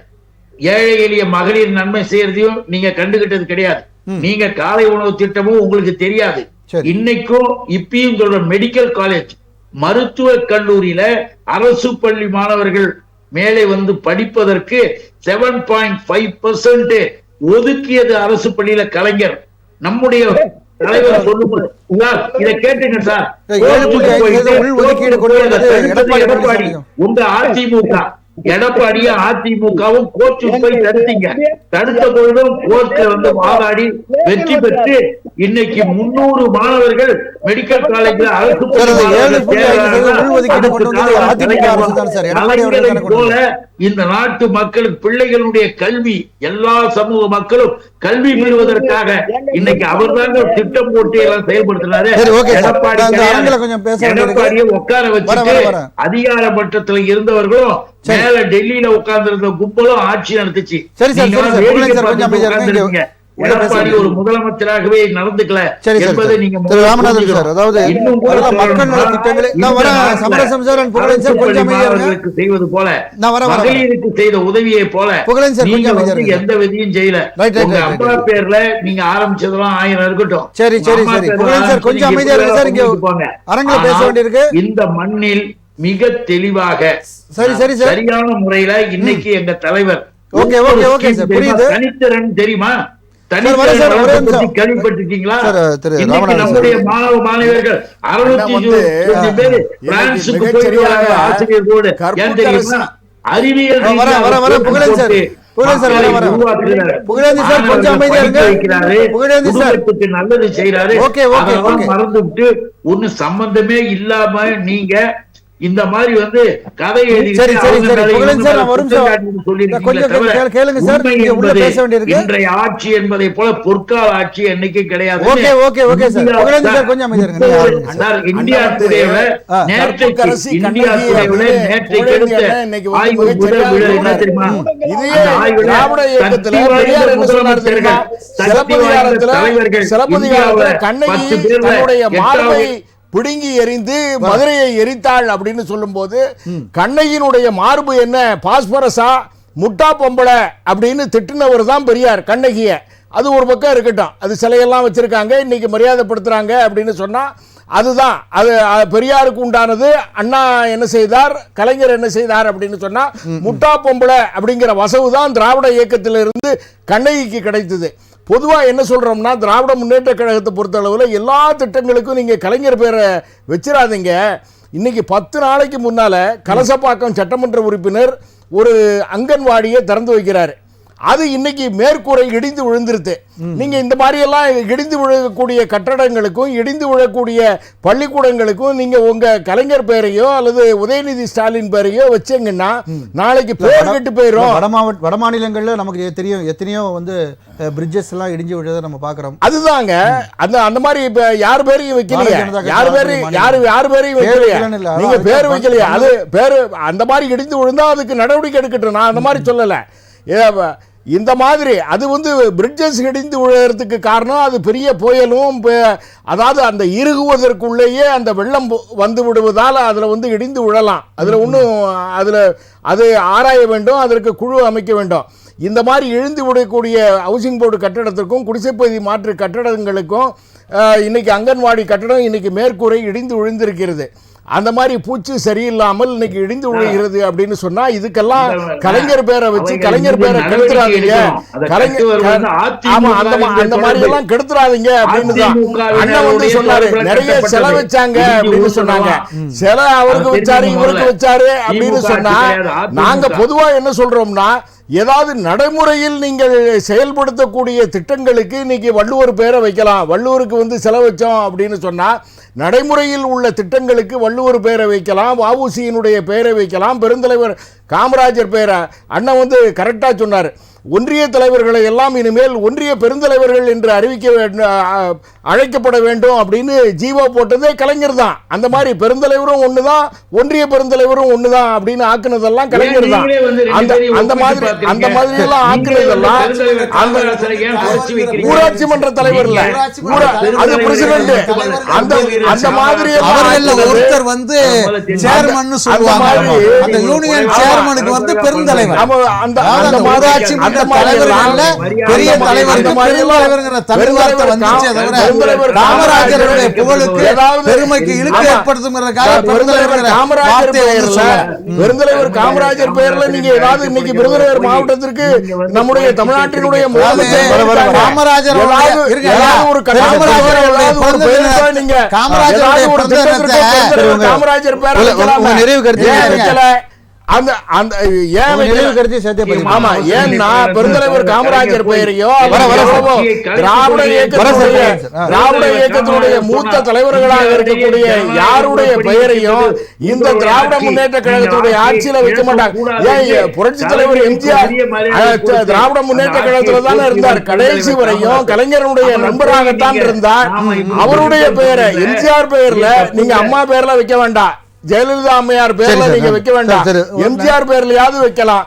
Speaker 2: ஏழை எளிய மகளிர் நன்மை செய்யறதையும் நீங்க கண்டுகிட்டது கிடையாது. நீங்க காலை உணவு திட்டமும் உங்களுக்கு தெரியாது. இன்னைக்கும் இப்பயும் சொல்ற மெடிக்கல் காலேஜ் மருத்துவ கல்லூரியில அரசு பள்ளி மாணவர்கள் மேலே வந்து படிப்பதற்கு 7.5% ஒதுக்கியது அரசு பள்ளியில கலைஞர். நம்முடைய தலைவர் சொல்லும்போது இதை கேட்டுங்க சார். எடப்பாடி உங்க அதிமுக எடப்பாடியும் அதிமுகவும் கோர்ட்டுக்கு போய் தடுத்தீங்க. தடுத்த பொழுதும் கோர்ட்ல வாதாடி வெற்றி பெற்று இன்னைக்கு 300 மாணவர்கள் மெடிக்கல் காலேஜ்ல போல இந்த நாட்டு மக்களுக்கு பிள்ளைகளுடைய கல்வி, எல்லா சமூக மக்களும் கல்வி பெறுவதற்காக இன்னைக்கு அவர் தாங்க திட்டம் போட்டு எல்லாம் செயல்படுத்தினாரு. எடப்பாடியை உட்கார வச்சுட்டு அதிகார மட்டத்தில் இருந்தவர்களும் மேல டெல்லியில உட்கார்ந்து இருந்த கும்பலும் ஆட்சி நடத்துச்சு. எடப்பாடி ஒரு முதலமைச்சராகவே நடந்துக்கல என்பதை நீங்க செய்வது போல மகளிருக்கு செய்த உதவியை போல எந்த விதியும் செய்யல. அப்பா பேர்ல நீங்க ஆரம்பிச்சதெல்லாம் 1000 இருக்கட்டும். இந்த மண்ணில் மிக தெளிவாக சரியான முறையில இன்னைக்கு எங்க தலைவர் தனித்திறன் தெரியுமா? கேள்விப்பட்டிருக்கீங்களா? நம்முடைய மாணவ மாணவர்கள் 620 பேர் பிரான்சுக்கு போயிட்டு ஆசிரியர்களோடு ஏன் தெரியுமா? அறிவியல் நல்லது செய்யறாரு. மறந்து விட்டு ஒண்ணு சம்பந்தமே இல்லாம நீங்க இந்த மாதிரி கதை எழுதி இன்றைய ஆட்சி என்பதை போல பொற்கால ஆட்சி என்னைக்கு கிடையாது. இந்தியா டுடேல நேற்றைக்கு எடுத்த ஆய்வு என்ன தெரியுமா?
Speaker 4: தலைவர்கள் பிடுங்கி எரிந்து மதுரையை எரித்தாள் அப்படின்னு சொல்லும் போது கண்ணகியினுடைய மார்பு என்ன பாஸ்பரஸா முட்டா பொம்பளை அப்படின்னு திட்டினவர் தான் பெரியார் கண்ணகிய. அது ஒரு பக்கம் இருக்கட்டும், அது சிலையெல்லாம் வச்சிருக்காங்க, இன்னைக்கு மரியாதைப்படுத்துறாங்க அப்படின்னு சொன்னா அதுதான் அது பெரியாருக்கு உண்டானது. அண்ணா என்ன செய்தார், கலைஞர் என்ன செய்தார் அப்படின்னு சொன்னா முட்டா பொம்பளை அப்படிங்கிற வசவு தான் திராவிட இயக்கத்திலிருந்து கண்ணகிக்கு கிடைத்தது. பொதுவாக என்ன சொல்கிறோம்னா, திராவிட முன்னேற்ற கழகத்தை பொறுத்தளவில் எல்லா திட்டங்களுக்கும் நீங்கள் கலைஞர் பேரை வச்சிடாதீங்க. இன்னைக்கு 10 நாளைக்கு முன்னால் கலசப்பாக்கம் சட்டமன்ற உறுப்பினர் ஒரு அங்கன்வாடியை திறந்து வைக்கிறார். அது இன்னைக்கு மேற்கூரை இடிந்து விழுந்துருது. நீங்க இந்த மாதிரி எல்லாம் இடிந்து விழக்கூடிய கட்டடங்களுக்கும் இடிந்து விழக்கூடிய பள்ளிக்கூடங்களுக்கும் நீங்க உங்க கலைஞர் பெயரையோ அல்லது உதயநிதி ஸ்டாலின் பெயரையோ வச்சீங்கன்னா நாளைக்கு பேர் கெட்டு போயிடும்.
Speaker 1: வட மாநிலங்கள்ல நமக்கு தெரியும் எத்தனையோ பிரிட்ஜஸ் எல்லாம் இடிஞ்சு விழுறதை நம்ம பாக்குறோம்.
Speaker 4: அதுதாங்க அந்த மாதிரி இப்ப யார் பேரையும் வைக்கலையா, யார் பேரையும் வைக்கலையா, நீங்க பேர் வைக்கலையா, அது பேரு அந்த மாதிரி இடிந்து விழுந்தா அதுக்கு நடவடிக்கை எடுக்கட்டும். நான் அந்த மாதிரி சொல்லல. இந்த மாதிரி அது பிரிட்ஜஸ் இடிந்து விழுறதுக்கு காரணம் அது பெரிய புயலும், அதாவது அந்த இறுகுவதற்குள்ளேயே அந்த வெள்ளம் வந்து விடுவதால் அதில் இடிந்து விழலாம். அதில் ஒன்றும் அது ஆராய வேண்டும், அதற்கு குழு அமைக்க வேண்டும். இந்த மாதிரி இழிந்து விடக்கூடிய ஹவுசிங் போர்டு கட்டடத்திற்கும் குடிசைப்பகுதி மாற்று கட்டடங்களுக்கும் இன்னைக்கு அங்கன்வாடி கட்டடம் இன்னைக்கு மேற்கூரை இடிந்து விழுந்திருக்கிறது. அந்த மாதிரி பூச்சி சரியில்லாமல் இன்னைக்கு இடிந்து விழுகிறது அப்படின்னு சொன்னா இதுக்கெல்லாம் கலைஞர் பேரை வச்சு கலைஞர் பேரை கெடுத்துறாதீங்க, அந்த மாதிரி எல்லாம் கெடுத்துறாதீங்க அப்படின்னு தான் அண்ணன் சொன்னாரு. நிறைய செலவு வச்சாங்க அப்படின்னு சொன்னாங்க. சில அவருக்கு வச்சாரு இவருக்கு வச்சாரு அப்படின்னு சொன்னா நாங்க பொதுவா என்ன சொல்றோம்னா, ஏதாவது நடைமுறையில் நீங்கள் செயல்படுத்தக்கூடிய திட்டங்களுக்கு இன்னைக்கு வள்ளுவர் பேரை வைக்கலாம். வள்ளுவருக்கு செலவு வச்சோம் அப்படின்னு சொன்னா நடைமுறையில் உள்ள திட்டங்களுக்கு வள்ளுவர் பெயரை வைக்கலாம், வஉசியினுடைய பெயரை வைக்கலாம், பெருந்தலைவர் காமராஜர் பெயரை அண்ணன் கரெக்டாக சொன்னார். ஒன்றிய தலைவர்களை எல்லாம் இனிமேல் ஒன்றிய பெருந்தலைவர்கள் என்று அழைக்கப்பட வேண்டும் அப்படின்னு ஜீவோ போட்டதே கலைஞர் தான். அந்த மாதிரி பெருந்தலைவரும் ஒண்ணுதான், ஒன்றிய பெருந்தலைவரும் ஒண்ணுதான் அப்படின்னு ஆக்குனதெல்லாம் கலைஞர் தான். அந்த மாதிரி எல்லாம் ஆக்குனதெல்லாம் ஊராட்சி மன்ற தலைவர் இல்ல, அது பிரசிடென்ட். அந்த மாதிரி
Speaker 5: ஒருத்தர் சேர்மன் சொல்லுவாங்க, அந்த யூனியன் சேர்மனுக்கு பெருந்தலைவர். அந்த ஊராட்சி பெரிய தலைவருக்கு பெருந்தலைவர்ங்கிற தமிழ்வார்த்தை வந்துச்சே தவிர காமராஜருடைய புகழுக்கு பெருமைக்கு இழுக்கு ஏற்படுத்துங்கிறதுக்காக
Speaker 4: பெருந்தலைவர் காமராஜர் பெயர்ல நீங்க ஏதாவது இன்னைக்கு விருதுநகர் மாவட்டத்திற்கு நம்முடைய தமிழ்நாட்டினுடைய
Speaker 5: காமராஜர்
Speaker 4: காமராஜர் பேர்
Speaker 1: நிறைவு கருத்து
Speaker 4: அந்த அந்த ஏன்
Speaker 1: உங்க நினைவு கருத்தை சேர்த்தே பதிவு
Speaker 4: ஆமா,
Speaker 1: பண்ணுங்க.
Speaker 4: ஏன்னா பெருந்தலைவர் காமராஜர் பெயரையோ திராவிட இயக்கத்தினுடைய மூத்த தலைவர்களாக இருக்கக்கூடிய யாருடைய பெயரையும் இந்த திராவிட முன்னேற்ற கழகத்துடைய ஆட்சியில வைக்க மாட்டாங்க. ஏன் புரட்சி தலைவர் எம்ஜிஆர் திராவிட முன்னேற்ற கழகத்துல தானே இருந்தார், கடைசி வரையும் கலைஞருடைய நண்பராகத்தான் இருந்தார். அவருடைய பெயரை எம்ஜிஆர் பெயர்ல நீங்க அம்மா பெயர்ல வைக்க வேண்டாம், ஜெயலலிதா அம்மையார் பேர்ல நீங்க வைக்க வேண்டாம், எம்ஜிஆர் பேர்லயாவது வைக்கலாம்,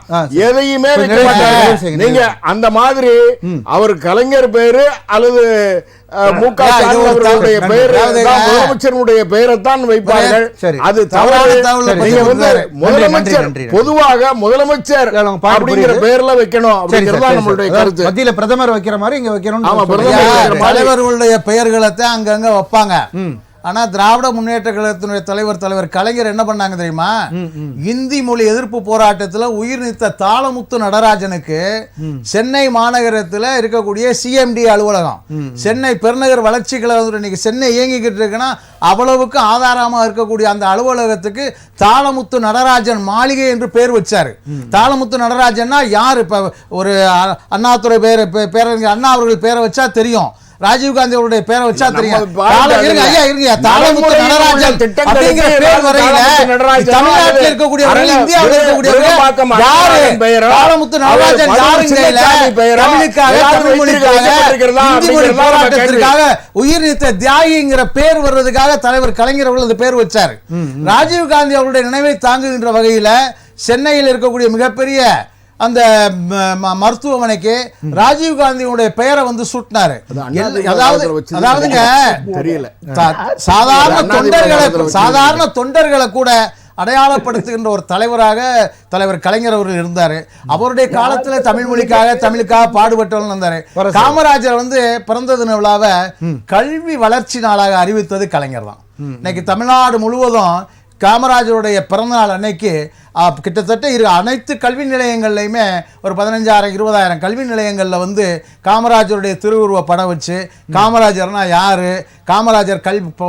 Speaker 4: எதையுமே வைக்க மாட்டாங்க நீங்க. அந்த மாதிரி அவர் கலைஞர் பேரு அல்லது மு.க. ஸ்டாலின் அவர்களுடைய பெயர் முதலமைச்சருடைய பெயரைத்தான் வைப்பார்கள். அது தவறான நீங்க வந்து முதலமைச்சர் பொதுவாக முதலமைச்சர் அப்படிங்கிற பெயர்ல வைக்கணும் அப்படிங்கறது நம்மளுடைய கருத்து.
Speaker 1: மத்தியில பிரதமர் வைக்கிற மாதிரி இங்க வைக்கணும்.
Speaker 4: ஆமா, பிரதமர்
Speaker 5: தலைவர்களுடைய பெயர்களை தான் அங்கங்க வைப்பாங்க. ஆனா திராவிட முன்னேற்ற கழகத்தினுடைய தலைவர் கலைஞர் என்ன பண்ணாங்க தெரியுமா? இந்தி மொழி எதிர்ப்பு போராட்டத்தில் உயிர் நீத்த தாளமுத்து நடராஜனுக்கு சென்னை மாநகரத்தில் இருக்கக்கூடிய சிஎம்டி அலுவலகம், சென்னை பெருநகர் வளர்ச்சி கழகம் இன்னைக்கு சென்னை இயங்கிக்கிட்டு இருக்குன்னா அவ்வளவுக்கு ஆதாரமாக இருக்கக்கூடிய அந்த அலுவலகத்துக்கு தாளமுத்து நடராஜன் மாளிகை என்று பேர் வச்சாரு. தாளமுத்து நடராஜன்னா யார்? இப்ப ஒரு அண்ணாதுரை பேரறிஞர் அண்ணா அவர்கள் பேரை வச்சா தெரியும், ராஜீவ்காந்தி அவருடைய பேரை வச்சா தெரியும். தாளமுத்து நடராஜன் அப்படிங்கிற பேர் வரையில தமிழ்நாட்டில் இருக்கக்கூடியவர்கள், இந்தியாவில் இருக்கக்கூடியவர்கள் யாரு? தாளமுத்து நடராஜன் யாருங்க? தமிழுக்காக, தமிழ் மொழிக்காக, இந்தி மொழி போராட்டத்திற்காக உயிர் நீத்த தியாகிங்கிற பேர் வர்றதுக்காக தலைவர் கலைஞர் அவர்கள் அந்த பேர் வச்சாரு. ராஜீவ்காந்தி அவருடைய நினைவை தாங்குகின்ற வகையில சென்னையில் இருக்கக்கூடிய மிகப்பெரிய அந்த மருத்துவமனைக்கு ராஜீவ்காந்தியுடைய பெயரை வந்து சூட்டினாரு. அதாவதுங்க
Speaker 4: தெரியல,
Speaker 5: சாதாரண தொண்டர்களை கூட அடையாளப்படுத்துகின்ற ஒரு தலைவராக தலைவர் கலைஞர் அவர்கள் இருந்தாரு. அவருடைய காலத்துல தமிழ் மொழிக்காக, தமிழுக்காக பாடுபட்டவர்கள் இருந்தாரு. காமராஜர் வந்து பிறந்த தின விழாவை கல்வி வளர்ச்சி நாளாக அறிவித்தது கலைஞர் தான். இன்னைக்கு தமிழ்நாடு முழுவதும் காமராஜருடைய பிறந்தநாள் அன்னைக்கு கிட்டத்தட்ட அனைத்து கல்வி நிலையங்கள்லையுமே ஒரு 15,000-20,000 கல்வி நிலையங்களில் வந்து காமராஜருடைய திருவுருவ படம் வச்சு காமராஜர்னா யார், காமராஜர்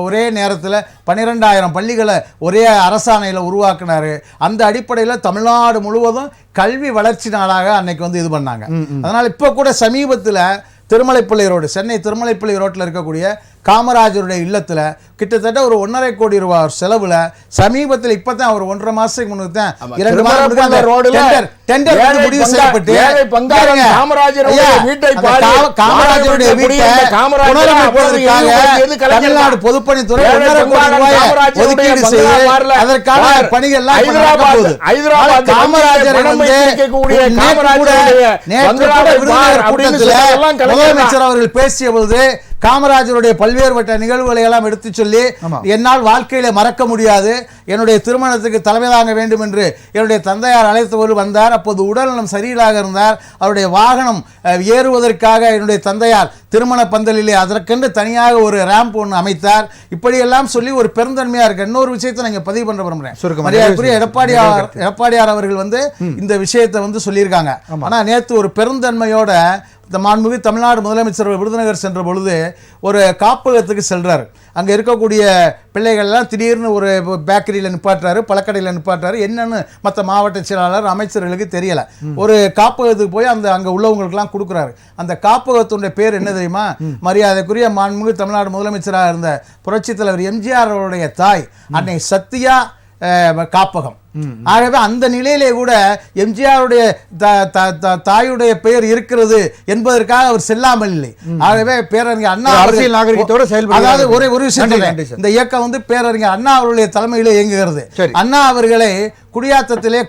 Speaker 5: ஒரே நேரத்தில் 12,000 பள்ளிகளை ஒரே அரசாணையில் உருவாக்குனார். அந்த அடிப்படையில் தமிழ்நாடு முழுவதும் கல்வி வளர்ச்சி நாளாக அன்னைக்கு வந்து இது பண்ணாங்க. அதனால் இப்போ கூட சமீபத்தில் திருமலைப்பள்ளி ரோடு, சென்னை திருமலைப்பள்ளி ரோட்டில் இருக்கக்கூடிய காமராஜருடைய இல்லத்தில் கிட்டத்தட்ட ஒரு 1.5 கோடி ரூபாய் செலவுல சமீபத்தில் இப்பதான் ஒரு 1.5 மாசத்துக்கு முன்னுக்கு தான் 2 மாதம் ரோடுல டெண்டர் முடிவு செய்யப்பட்டு காமராஜருடைய வீட்டை தமிழ்நாடு பொதுப்பணித்துறை 1.5 கோடி ரூபாய் ஒதுக்கீடு செய்து அதற்கான பணிகள் காமராஜர் முதலமைச்சர் அவர்கள் பேசிய பொழுது காமராஜருடைய பல்வேறுபட்ட நிகழ்வுகளை எல்லாம் எடுத்து சொல்லி என்னால் வாழ்க்கையில மறக்க முடியாது, என்னுடைய திருமணத்துக்கு தலைமை தாங்க வேண்டும் என்று என்னுடைய தந்தையார் அழைத்தவர் வந்தார். அப்போது உடல்நலம் சரியில்லாக இருந்தார். அவருடைய வாகனம் ஏறுவதற்காக என்னுடைய தந்தையார் திருமண பந்தலிலே அதற்கென்று தனியாக ஒரு ரேம்ப் ஒன்று அமைத்தார். இப்படியெல்லாம் சொல்லி ஒரு பெருந்தன்மையா இருக்கு. இன்னொரு விஷயத்தை நீங்க பதிவு பண்ண விரும்புறேன். மரியாதைக்குரிய எடப்பாடியார் அவர்கள் வந்து இந்த விஷயத்தை வந்து சொல்லியிருக்காங்க. ஆனா நேற்று ஒரு பெருந்தன்மையோட மாண்புமிகு தமிழ்நாடு முதலமைச்சர் விருதுநகர் சென்ற பொழுது ஒரு காப்பகத்துக்கு செல்றாரு. அங்கே இருக்கக்கூடிய பிள்ளைகள் எல்லாம் திடீர்னு ஒரு பேக்கரியில் நிப்பாட்டுறாரு, பழக்கடையில் நிப்பாட்டுறாரு. என்னன்னு மற்ற மாவட்ட செயலாளர் அமைச்சர்களுக்கு தெரியல. ஒரு காப்பகத்துக்கு போய் அங்கே உள்ளவங்களுக்கெல்லாம் கொடுக்குறாரு. அந்த காப்பகத்துடைய பேர் என்ன தெரியுமா? மரியாதைக்குரிய மாண்புமிகு தமிழ்நாடு முதலமைச்சராக இருந்த புரட்சித் தலைவர் எம்ஜிஆர் அவருடைய தாய் அன்னை சத்யா காப்பகம். ஆகவே அந்த நிலையிலே கூட எம்ஜிஆருடைய தாயுடைய பெயர் இருக்கிறது என்பதற்காக அவர் செல்லாமல் இல்லை. ஆகவே பேரறிஞர் அண்ணா அரசியல் நாகரிகத்தோடு செயல்பட, அதாவது ஒரு விஷயம் இந்த இயக்கம் வந்து பேரறிஞர் அண்ணா அவருடைய தலைமையிலே இயங்குகிறது. அண்ணா அவர்களை குடியாத்தத்திலே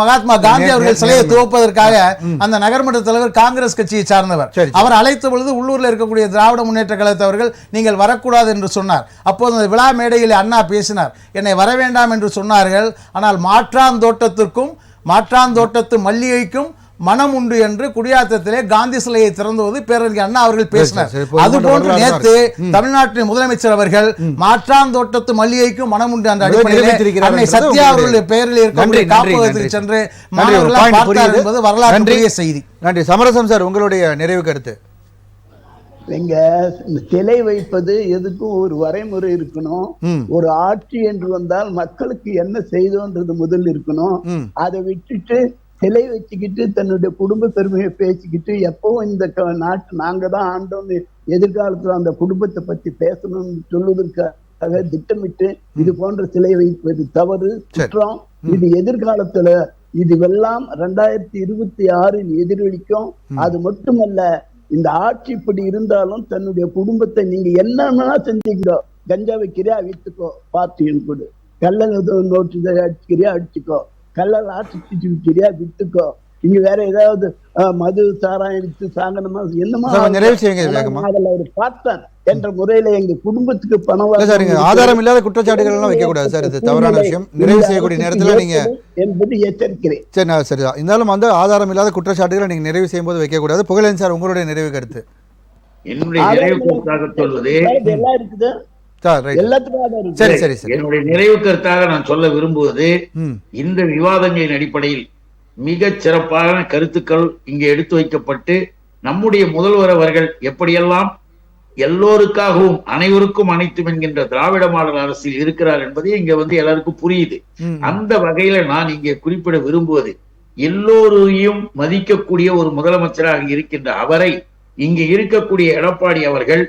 Speaker 5: மகாத்மா காந்தி அவர்கள் சிலையை துவப்பதற்காக அந்த நகர்மன்ற தலைவர் காங்கிரஸ் கட்சியை சார்ந்தவர். அவர் அழைத்த பொழுது உள்ளூர்ல இருக்கக்கூடிய திராவிட முன்னேற்ற கழகத்தவர்கள் நீங்கள் வரக்கூடாது என்று சொன்னார். அப்போது அந்த விழா மேடையில் அண்ணா பேசினார். என்னை வர வேண்டாம் என்று சொன்னார்கள். ஆனால் மாற்றாந்தோட்டத்து மல்லிகைக்கும் மனம் உண்டு என்று குடியாத்தத்திலே காந்தி சிலையை திறந்துவது பேரறிஞர் அண்ணா அவர்கள் பேசினார். அதுபோன்று நேற்று தமிழ்நாட்டின் முதலமைச்சர் அவர்கள் மாற்றாந்தோட்டத்து மல்லிகைக்கும் மனம் உண்டு என்ற அடிப்படையில் அன்னை சத்யா அவர்களுடைய பெயரில் இருக்கக்கூடிய காப்பகத்துக்கு சென்று மாணவர்கள் பார்த்தார் என்பது வரலாற்று செய்தி.
Speaker 1: நன்றி. சமரசம் சார், உங்களுடைய நிறைவு கருத்து.
Speaker 3: இங்க இந்த சிலை வைப்பது எதுக்கும் ஒரு வரைமுறை இருக்கணும்.
Speaker 1: ம்.
Speaker 3: ஒரு ஆட்சி என்று வந்தால் மக்களுக்கு என்ன செய்தோன்றது முதல் இருக்கணும்.
Speaker 1: ம்.
Speaker 3: அதை விட்டுட்டு சிலை வச்சுக்கிட்டு தன்னுடைய குடும்ப பெருமையை பேசிக்கிட்டு எப்பவும் இந்த நாட்டு நாங்க தான் ஆண்டோம்னு எதிர்காலத்துல அந்த குடும்பத்தை பத்தி பேசணும்னு சொல்வதற்காக திட்டமிட்டு இது போன்ற சிலை வைப்பது தவறு, குற்றம். இது எதிர்காலத்துல இதுவெல்லாம் 2026 எதிரொலிக்கும். அது மட்டுமல்ல, இந்த ஆட்சி இப்படி இருந்தாலும் தன்னுடைய குடும்பத்தை நீங்க என்னன்னா செஞ்சீங்களோ, கஞ்சா வைக்கிறியா வித்துக்கோ, பார்ட்டின்னு கொடு, கள்ள நோட்டு அடிச்சுக்கிறியா அடிச்சுக்கோ, கள்ள ஆட்சி விற்கிறியா வித்துக்கோ, இங்க வேற ஏதாவது மது சாராயம் சாங்கனமா என்னமா
Speaker 1: நிறைவு செய்யுங்க வேகமா.
Speaker 3: அதுல ஒரு பார்ட்னர் என்ற முறையில எங்க குடும்பத்துக்கு பணம்
Speaker 1: சார், நீங்க ஆதாரம் இல்லாத குற்றச்சாட்டுகள் எல்லாம் வைக்க கூடாது சார், இது தவறான விஷயம். நிறைவு செய்யக்கூடிய நேரத்துல நீங்க
Speaker 3: என்பது எச்சரிக்கிறேன்.
Speaker 1: சரி, நான் சரிதான். இருந்தாலும் வந்து ஆதாரம் இல்லாத குற்றச்சாட்டுகளை நீங்க நிறைவு செய்யும் போது வைக்க கூடாது. புகழேன் சார், உங்களுடைய நிறைவு கருத்து.
Speaker 2: என்னுடைய நிறைவு கருத்தாக சொல்வது
Speaker 3: எல்லாம் இருக்குது
Speaker 1: சார், ரைட்.
Speaker 3: எல்லாத்துக்கும்
Speaker 1: சரி சரி சரி.
Speaker 2: என்னுடைய நிறைவு கருத்தாக நான் சொல்ல விரும்புவது,
Speaker 1: ம்.
Speaker 2: இந்த விவாதங்களின் அடிப்படையில் மிக சிறப்பான கருத்துக்கள் இங்கே எடுத்து வைக்கப்பட்டு நம்முடைய முதல்வர் அவர்கள் எப்படியெல்லாம் எல்லோருக்காகவும் அனைவருக்கும் அனைத்தும் என்கின்ற திராவிட மாடல் அரசில் இருக்கிறார் என்பதே இங்க வந்து எல்லாருக்கும் புரியுது. அந்த வகையில நான் இங்கே குறிப்பிட விரும்புவது, எல்லோரையும் மதிக்கக்கூடிய ஒரு முதலமைச்சராக இருக்கின்ற அவரை இங்க இருக்கக்கூடிய எடப்பாடி அவர்கள்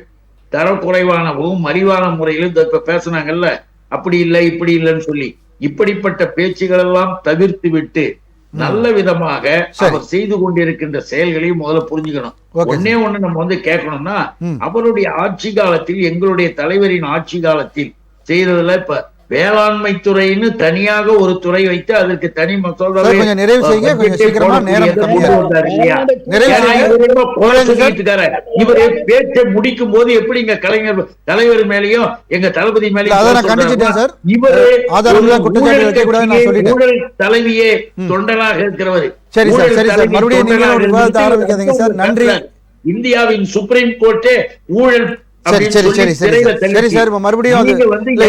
Speaker 2: தரக்குறைவானவும் மலிவான முறையிலும் இப்ப பேசினாங்கல்ல, அப்படி இல்லை இப்படி இல்லைன்னு சொல்லி இப்படிப்பட்ட பேச்சுகள் எல்லாம் தவிர்த்து விட்டு நல்ல விதமாக அவர் செய்து கொண்டிருக்கின்ற செயல்களையும் முதல்ல புரிஞ்சுக்கணும். ஒன்னே ஒண்ணு நம்ம வந்து கேட்கணும்னா, அவருடைய ஆட்சி காலத்தில், எங்களுடைய தலைவரின் ஆட்சி காலத்தில் செய்ததுல இப்ப வேளாண்மை துறைன்னு தனியாக ஒரு துறை வைத்து அதற்கு தனி மசோதாவை
Speaker 1: நிறைவு செய்யுங்க, கொஞ்சம் சீக்கிரமா நேரம் கம்மியா
Speaker 2: இவர் பேச்சை முடிக்கும் போது எப்படி எங்க கலைஞர் தலைவர் மேலேயும் எங்க தளபதி மேலேயும் ஊழல் தலைவியே தொண்டனாக இருக்கிறவர்.
Speaker 1: சரி சார், சரி சார், மறுபடியும் நீங்க ஒரு விவாதத்தை ஆரம்பிக்காதீங்க சார். நன்றி.
Speaker 2: இந்தியாவின் சுப்ரீம் கோர்ட்டே ஊழல்
Speaker 1: சரி சரி சரி சரி சரி சார், மறுபடியும்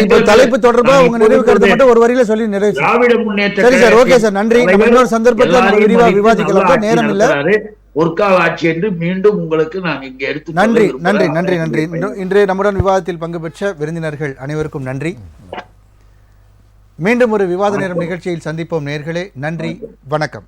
Speaker 1: இப்ப தலைப்பு தொடர்பா உங்க நிறைவு கருத்தை மட்டும் ஒரு வரியில சொல்லி நிறைவு.
Speaker 2: திராவிட முன்னேற்ற
Speaker 1: சரி சார், ஓகே சார், நன்றி. நம்ம இன்னொரு சந்தர்ப்பத்தில் விரிவா விவாதிக்கலாம், நேரம் இல்ல.
Speaker 2: பொற்கால ஆட்சி என்று மீண்டும் உங்களுக்கு நான் இங்க எடுத்து
Speaker 1: நன்றி நன்றி நன்றி நன்றி. இன்று நம்முடன் விவாதத்தில் பங்கு பெற்ற விருந்தினர்கள் அனைவருக்கும் நன்றி. மீண்டும் ஒரு விவாத நேரம் நிகழ்ச்சியில் சந்திப்போம் நேயர்களே. நன்றி, வணக்கம்.